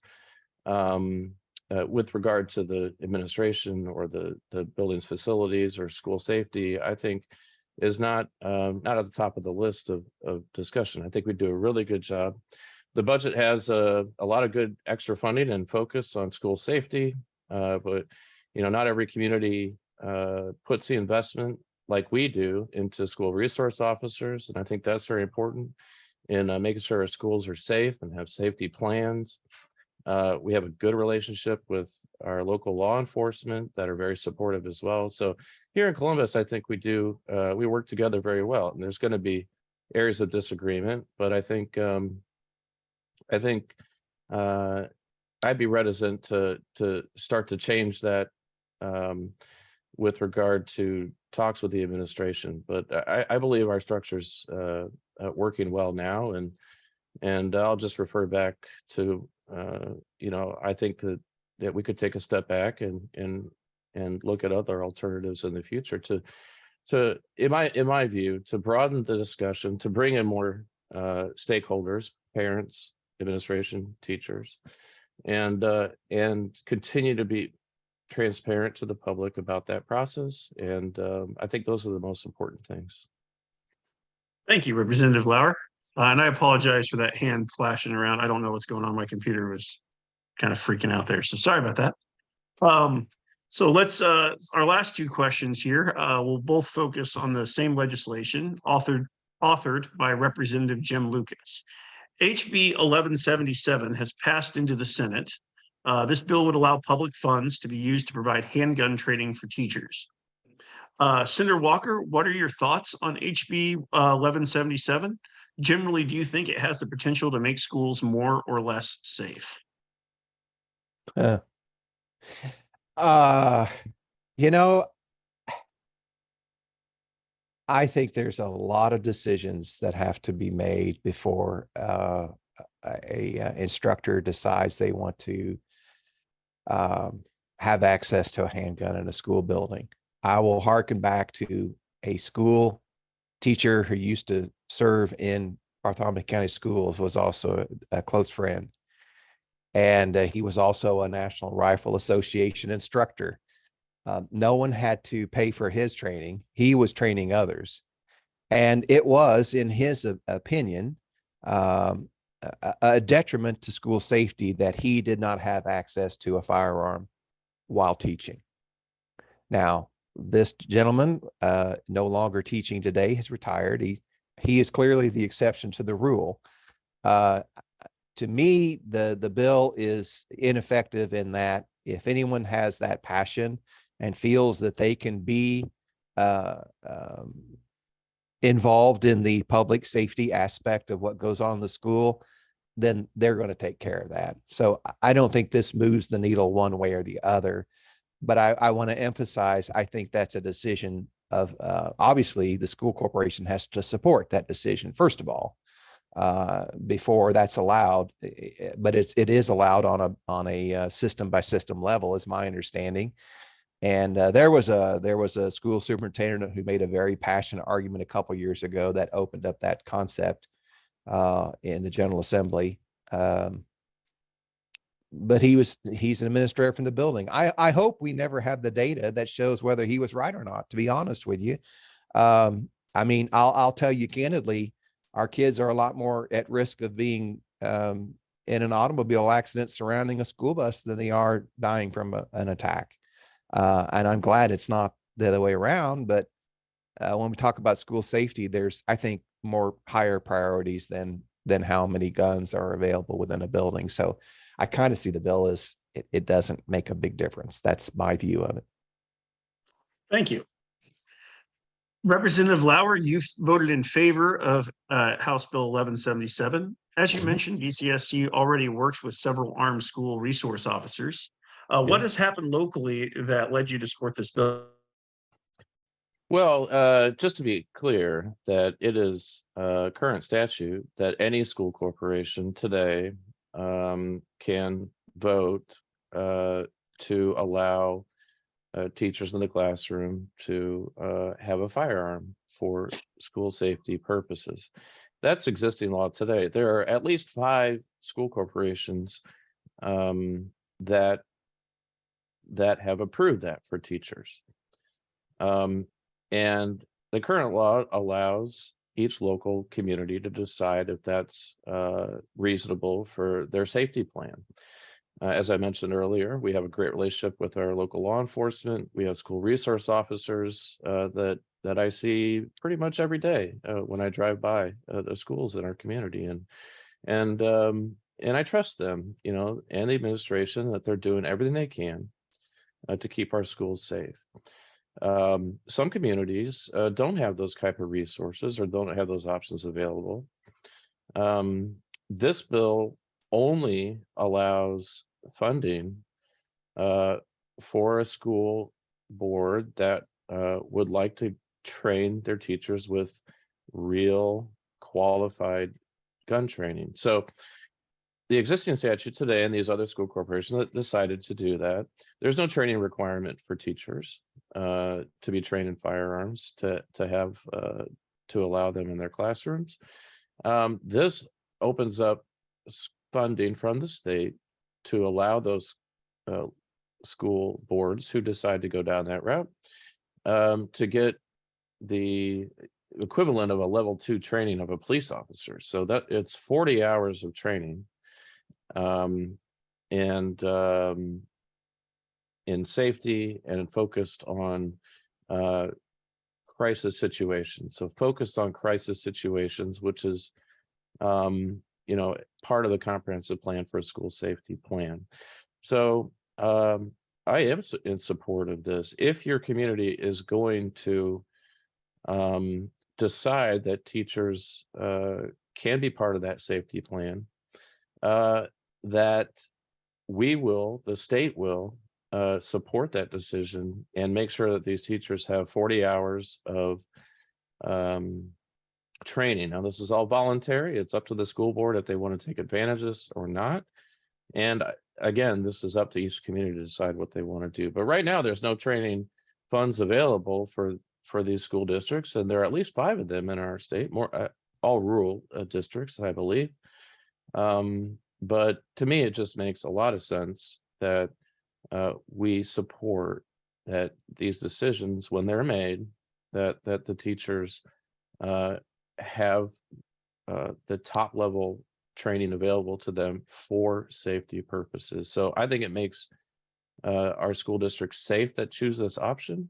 with regard to the administration or the building's facilities or school safety, I think is not not at the top of the list of discussion. I think we do a really good job. The budget has a lot of good extra funding and focus on school safety, but not every community puts the investment like we do into school resource officers, and I think that's very important in making sure our schools are safe and have safety plans. We have a good relationship with our local law enforcement that are very supportive as well. So here in Columbus, I think we work together very well. And there's going to be areas of disagreement, but I think I'd be reticent to start to change that with regard to talks with the administration. But I believe our structure's working well now, and I'll just refer back to I think that we could take a step back and look at other alternatives in the future to in my view, to broaden the discussion, to bring in more stakeholders, parents, administration, teachers, and continue to be transparent to the public about that process. And I think those are the most important things. Thank you, Representative Lauer. And I apologize for that hand flashing around. I don't know what's going on. My computer was kind of freaking out there. So sorry about that. So let's, our last two questions here, will both focus on the same legislation authored by Representative Jim Lucas. HB 1177 has passed into the Senate. This bill would allow public funds to be used to provide handgun training for teachers. Senator Walker, what are your thoughts on HB 1177? Generally, do you think it has the potential to make schools more or less safe? I think there's a lot of decisions that have to be made before a instructor decides they want to have access to a handgun in a school building. I will hearken back to a school teacher who used to serve in Bartholomew County schools, was also a close friend. And he was also a National Rifle Association instructor. No one had to pay for his training. He was training others. And it was, in his opinion, a detriment to school safety that he did not have access to a firearm while teaching. Now, this gentleman, no longer teaching today, has retired. He is clearly the exception to the rule. To me, the bill is ineffective in that if anyone has that passion and feels that they can be involved in the public safety aspect of what goes on in the school, then they're going to take care of that. So I don't think this moves the needle one way or the other. But I want to emphasize, I think that's a decision of, obviously, the school corporation has to support that decision, first of all, before that's allowed. But it is allowed on a system by system level, is my understanding. And there was a school superintendent who made a very passionate argument a couple of years ago that opened up that concept in the General Assembly. But he's an administrator from the building. I hope we never have the data that shows whether he was right or not, to be honest with you. I mean, I'll tell you candidly, our kids are a lot more at risk of being in an automobile accident surrounding a school bus than they are dying from an attack. And I'm glad it's not the other way around. But when we talk about school safety, there's, I think, more higher priorities than how many guns are available within a building. So I kind of see the bill as it doesn't make a big difference. That's my view of it. Thank you. Representative Lauer, you voted in favor of House Bill 1177. As you mentioned, BCSC already works with several armed school resource officers. What has happened locally that led you to support this bill? Well, just to be clear, that it is current statute that any school corporation today can vote to allow teachers in the classroom to have a firearm for school safety purposes. That's existing law today. There are at least 5 school corporations that have approved that for teachers. And the current law allows each local community to decide if that's reasonable for their safety plan. As I mentioned earlier, we have a great relationship with our local law enforcement. We have school resource officers that I see pretty much every day when I drive by the schools in our community, and I trust them, you know, and the administration, that they're doing everything they can to keep our schools safe. Some communities don't have those type of resources or don't have those options available. This bill only allows funding for a school board that would like to train their teachers with real qualified gun training. So the existing statute today and these other school corporations that decided to do that, there's no training requirement for teachers to be trained in firearms to have to allow them in their classrooms. This opens up funding from the state to allow those school boards who decide to go down that route to get the equivalent of a level 2 training of a police officer. So that it's 40 hours of training in safety and focused on crisis situations. So focused on crisis situations, which is you know, part of the comprehensive plan for a school safety plan. So I am in support of this. If your community is going to decide that teachers can be part of that safety plan, that we will, the state will, support that decision and make sure that these teachers have 40 hours of training. Now, this is all voluntary. It's up to the school board if they want to take advantage of this or not. And again, this is up to each community to decide what they want to do. But right now, there's no training funds available for these school districts, and there are at least 5 of them in our state, more all rural districts, I believe. But to me, it just makes a lot of sense that we support that these decisions, when they're made, that the teachers have the top level training available to them for safety purposes. So I think it makes our school districts safe that choose this option.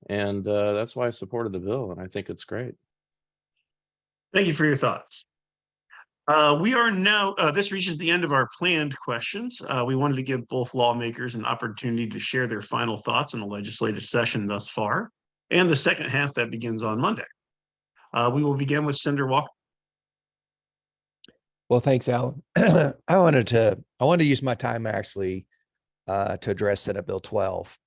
And that's why I supported the bill, and I think it's great. Thank you for your thoughts. We are now, this reaches the end of our planned questions. We wanted to give both lawmakers an opportunity to share their final thoughts on the legislative session thus far, and the second half that begins on Monday. We will begin with Senator Walker. Well, thanks, Alan. I wanted to use my time actually to address Senate Bill 12.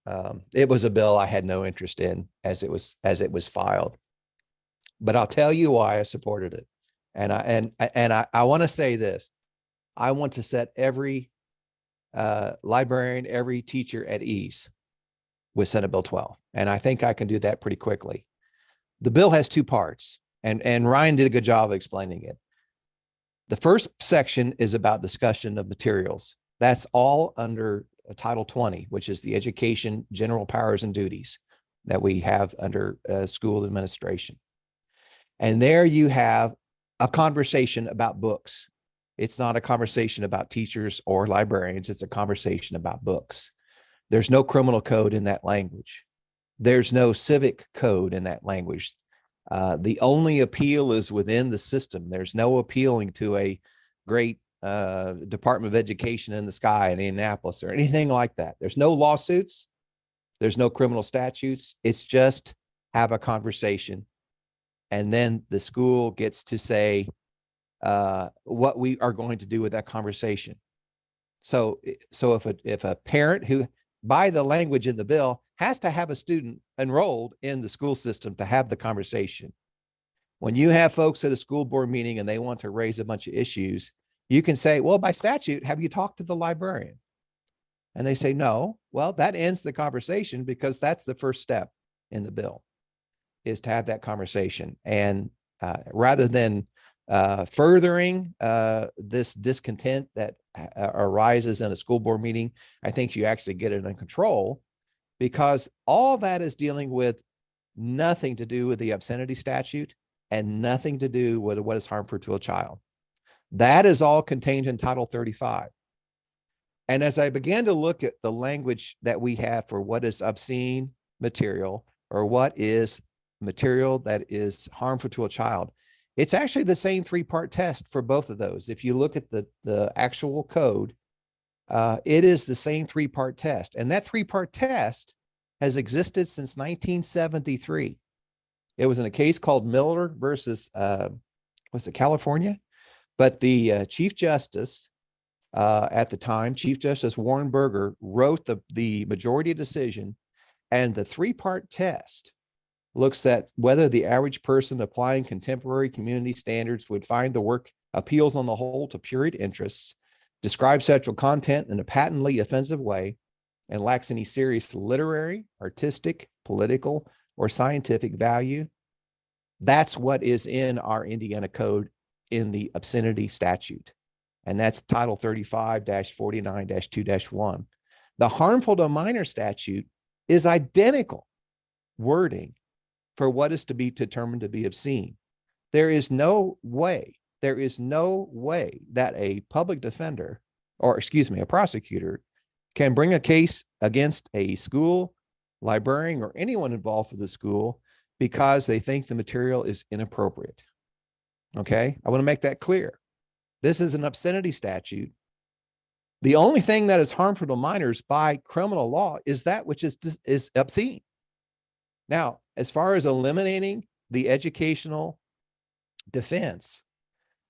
It was a bill I had no interest in as it was filed, but I'll tell you why I supported it. And I want to say this: I want to set every librarian, every teacher at ease with Senate Bill 12, and I think I can do that pretty quickly. The bill has 2 parts, and Ryan did a good job of explaining it. The first section is about discussion of materials. That's all under Title 20, which is the education general powers and duties that we have under school administration. And there you have a conversation about books. It's not a conversation about teachers or librarians. It's a conversation about books. There's no criminal code in that language. There's no civic code in that language. The only appeal is within the system. There's no appealing to a great Department of Education in the sky in Indianapolis or anything like that. There's no lawsuits. There's no criminal statutes. It's just have a conversation. And then the school gets to say what we are going to do with that conversation. So if a parent who, by the language in the bill, has to have a student enrolled in the school system to have the conversation. When you have folks at a school board meeting and they want to raise a bunch of issues, you can say, well, by statute, have you talked to the librarian? And they say, no. Well, that ends the conversation, because that's the first step in the bill, is to have that conversation. And rather than furthering this discontent that arises in a school board meeting, I think you actually get it in control, because all that is dealing with nothing to do with the obscenity statute, and nothing to do with what is harmful to a child. That is all contained in Title 35. And as I began to look at the language that we have for what is obscene material or what is material that is harmful to a child, it's actually the same three-part test for both of those. If you look at the actual code, it is the same three-part test. And that three-part test has existed since 1973. It was in a case called Miller versus, was it California? But the Chief Justice at the time, Chief Justice Warren Burger, wrote the majority decision, and the three-part test looks at whether the average person applying contemporary community standards would find the work appeals on the whole to prurient interests, describes sexual content in a patently offensive way, and lacks any serious literary, artistic, political, or scientific value. That's what is in our Indiana code in the obscenity statute. And that's Title 35-49-2-1. The harmful to minor statute is identical wording for what is to be determined to be obscene. There is no way that a public defender, or excuse me, a prosecutor, can bring a case against a school, librarian, or anyone involved with the school because they think the material is inappropriate. Okay, I want to make that clear. This is an obscenity statute. The only thing that is harmful to minors by criminal law is that which is obscene. Now, as far as eliminating the educational defense,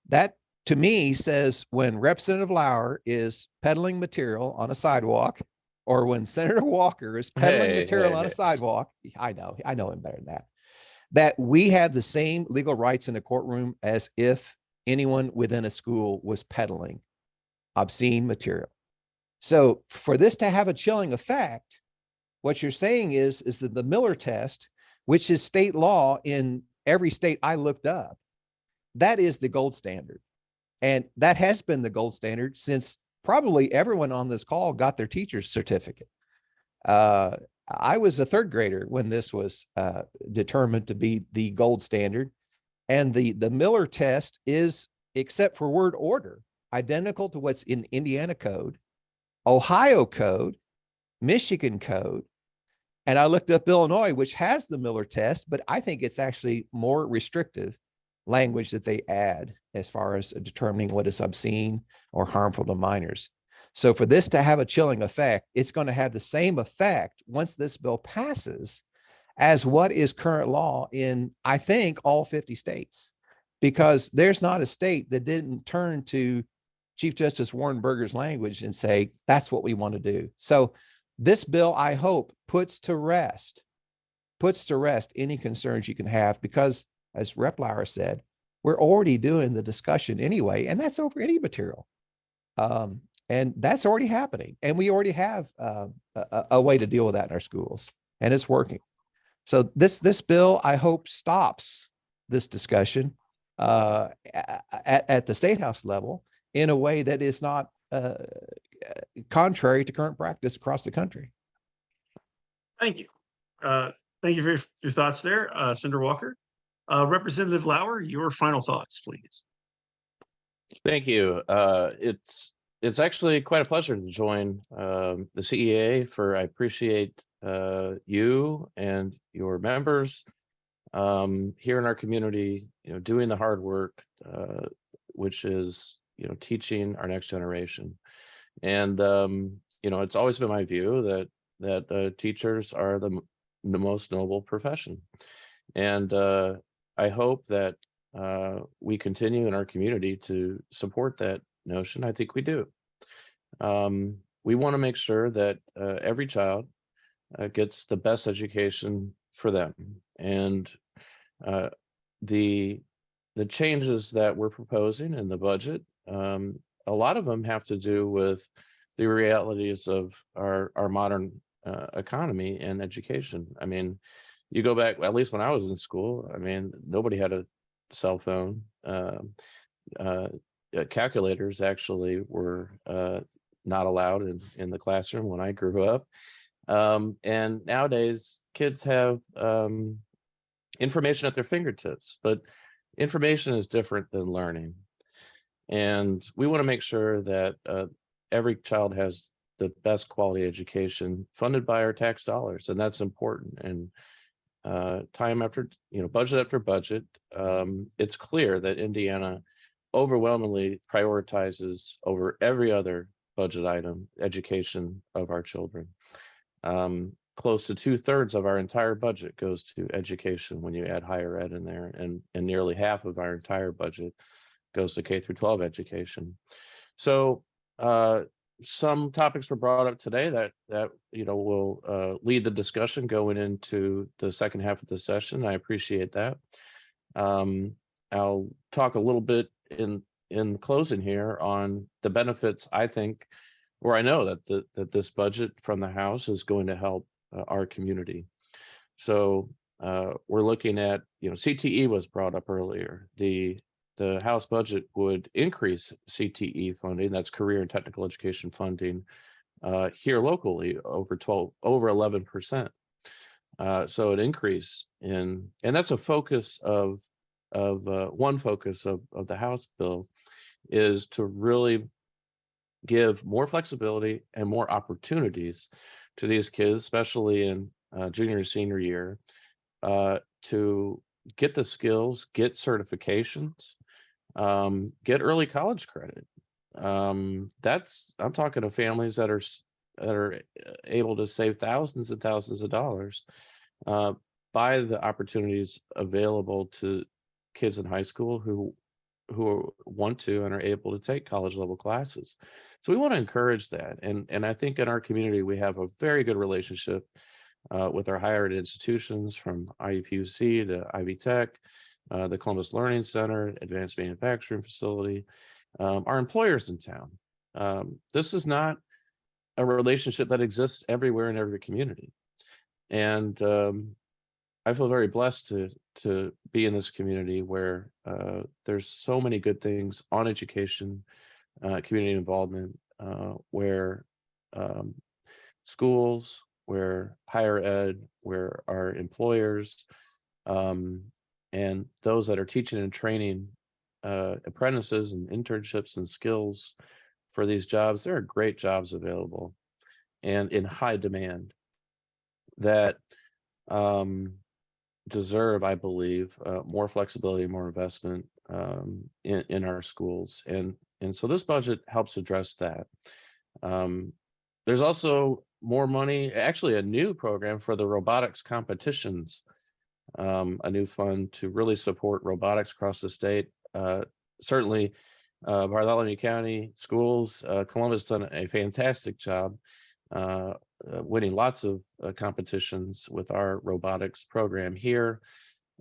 that to me says when Representative Lauer is peddling material on a sidewalk, or when Senator Walker is peddling material on a sidewalk, I know him better than that, that we have the same legal rights in the courtroom as if anyone within a school was peddling obscene material. So for this to have a chilling effect, what you're saying is that the Miller test, which is state law in every state I looked up, that is the gold standard. And that has been the gold standard since probably everyone on this call got their teacher's certificate. I was a third grader when this was determined to be the gold standard. And the Miller test is, except for word order, identical to what's in Indiana code, Ohio code, Michigan code. And I looked up Illinois, which has the Miller test, but I think it's actually more restrictive language that they add as far as determining what is obscene or harmful to minors. So for this to have a chilling effect, it's going to have the same effect once this bill passes as what is current law in, I think, all 50 states, because there's not a state that didn't turn to Chief Justice Warren Burger's language and say, that's what we want to do. So this bill, I hope, puts to rest any concerns you can have, because as Rep. Lauer said, we're already doing the discussion anyway, and that's over any material. And that's already happening. And we already have a way to deal with that in our schools, and it's working. So this bill, I hope, stops this discussion at the State House level in a way that is not contrary to current practice across the country. Thank you. Thank you for your thoughts there, Senator Walker. Representative Lauer, your final thoughts, please. Thank you. It's actually quite a pleasure to join the CEA. I appreciate you and your members here in our community, doing the hard work, which is, teaching our next generation. And it's always been my view that teachers are the most noble profession. And I hope that we continue in our community to support that notion. I think we do. We want to make sure that every child gets the best education for them. And the changes that we're proposing in the budget, a lot of them have to do with the realities of our modern economy and education. I mean, you go back, at least when I was in school, nobody had a cell phone. Calculators actually were not allowed in the classroom when I grew up. And nowadays, kids have information at their fingertips, but information is different than learning. And we want to make sure that every child has the best quality education funded by our tax dollars, and that's important. And time after, budget after budget, it's clear that Indiana overwhelmingly prioritizes over every other budget item education of our children. Close to 2/3 of our entire budget goes to education when you add higher ed in there, and nearly half of our entire budget goes to K through 12 education. So some topics were brought up today that will lead the discussion going into the second half of the session. I appreciate that. I'll talk a little bit in closing here on the benefits I think, or I know that this budget from the House is going to help our community. So we're looking at, CTE was brought up earlier. The House budget would increase CTE funding, that's career and technical education funding, here locally over 11%. So an increase and that's a focus of one focus of the House bill, is to really give more flexibility and more opportunities to these kids, especially in junior and senior year, to get the skills, get certifications, get early college credit. I'm talking to families that are able to save thousands and thousands of dollars by the opportunities available to kids in high school who want to and are able to take college level classes. So we want to encourage that. And I think in our community, we have a very good relationship with our higher ed institutions, from IUPUC to Ivy Tech, the Columbus Learning Center, Advanced Manufacturing Facility, our employers in town. This is not a relationship that exists everywhere in every community. And I feel very blessed to be in this community where there's so many good things on education, community involvement, where schools, where higher ed, where our employers, and those that are teaching and training apprentices and internships and skills for these jobs, there are great jobs available and in high demand that deserve, I believe, more flexibility, more investment in our schools. And so this budget helps address that. There's also more money, actually a new program for the robotics competitions, a new fund to really support robotics across the state. Certainly, Bartholomew County schools, Columbus done a fantastic job winning lots of competitions with our robotics program here.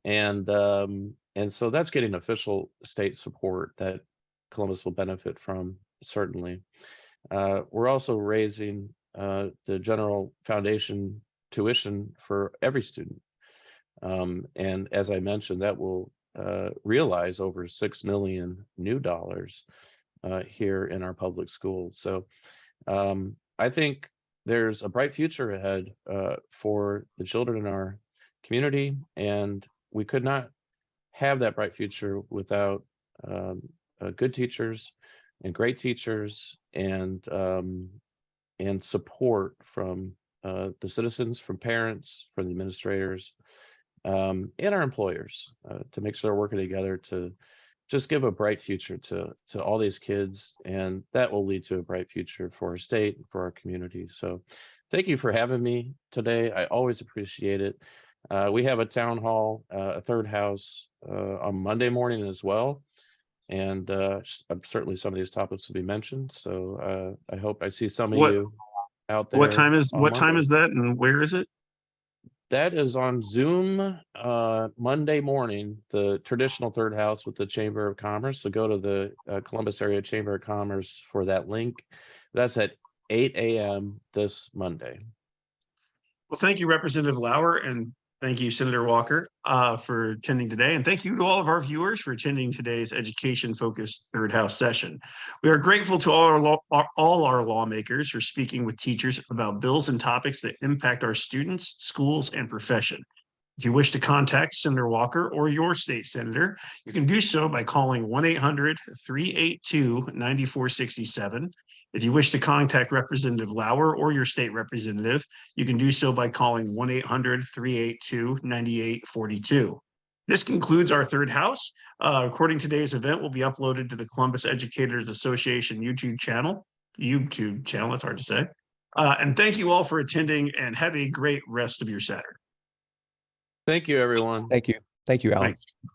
And so that's getting official state support that Columbus will benefit from, certainly. We're also raising the general foundation tuition for every student. And as I mentioned, that will realize over $6 million new dollars here in our public schools. So I think there's a bright future ahead for the children in our community, and we could not have that bright future without good teachers and great teachers and support from the citizens, from parents, from the administrators, and our employers to make sure they're working together to just give a bright future to all these kids, and that will lead to a bright future for our state, for our community. So thank you for having me today. I always appreciate it. We have a town hall, a third house on Monday morning as well. And certainly some of these topics will be mentioned. So I hope I see some of you out there. What time is that, and where is it? That is on Zoom Monday morning, the traditional third house with the Chamber of Commerce. So go to the Columbus Area Chamber of Commerce for that link. That's at 8 a.m. this Monday. Well, thank you, Representative Lauer, and thank you, Senator Walker, for attending today. And thank you to all of our viewers for attending today's education-focused third house session. We are grateful to all our lawmakers for speaking with teachers about bills and topics that impact our students, schools, and profession. If you wish to contact Senator Walker or your state senator, you can do so by calling 1-800-382-9467. If you wish to contact Representative Lauer or your state representative, you can do so by calling 1-800-382-9842. This concludes our third house. Recording today's event will be uploaded to the Columbus Educators Association YouTube channel. It's hard to say. And thank you all for attending and have a great rest of your Saturday. Thank you, everyone. Thank you. Thank you, Alex. Thanks.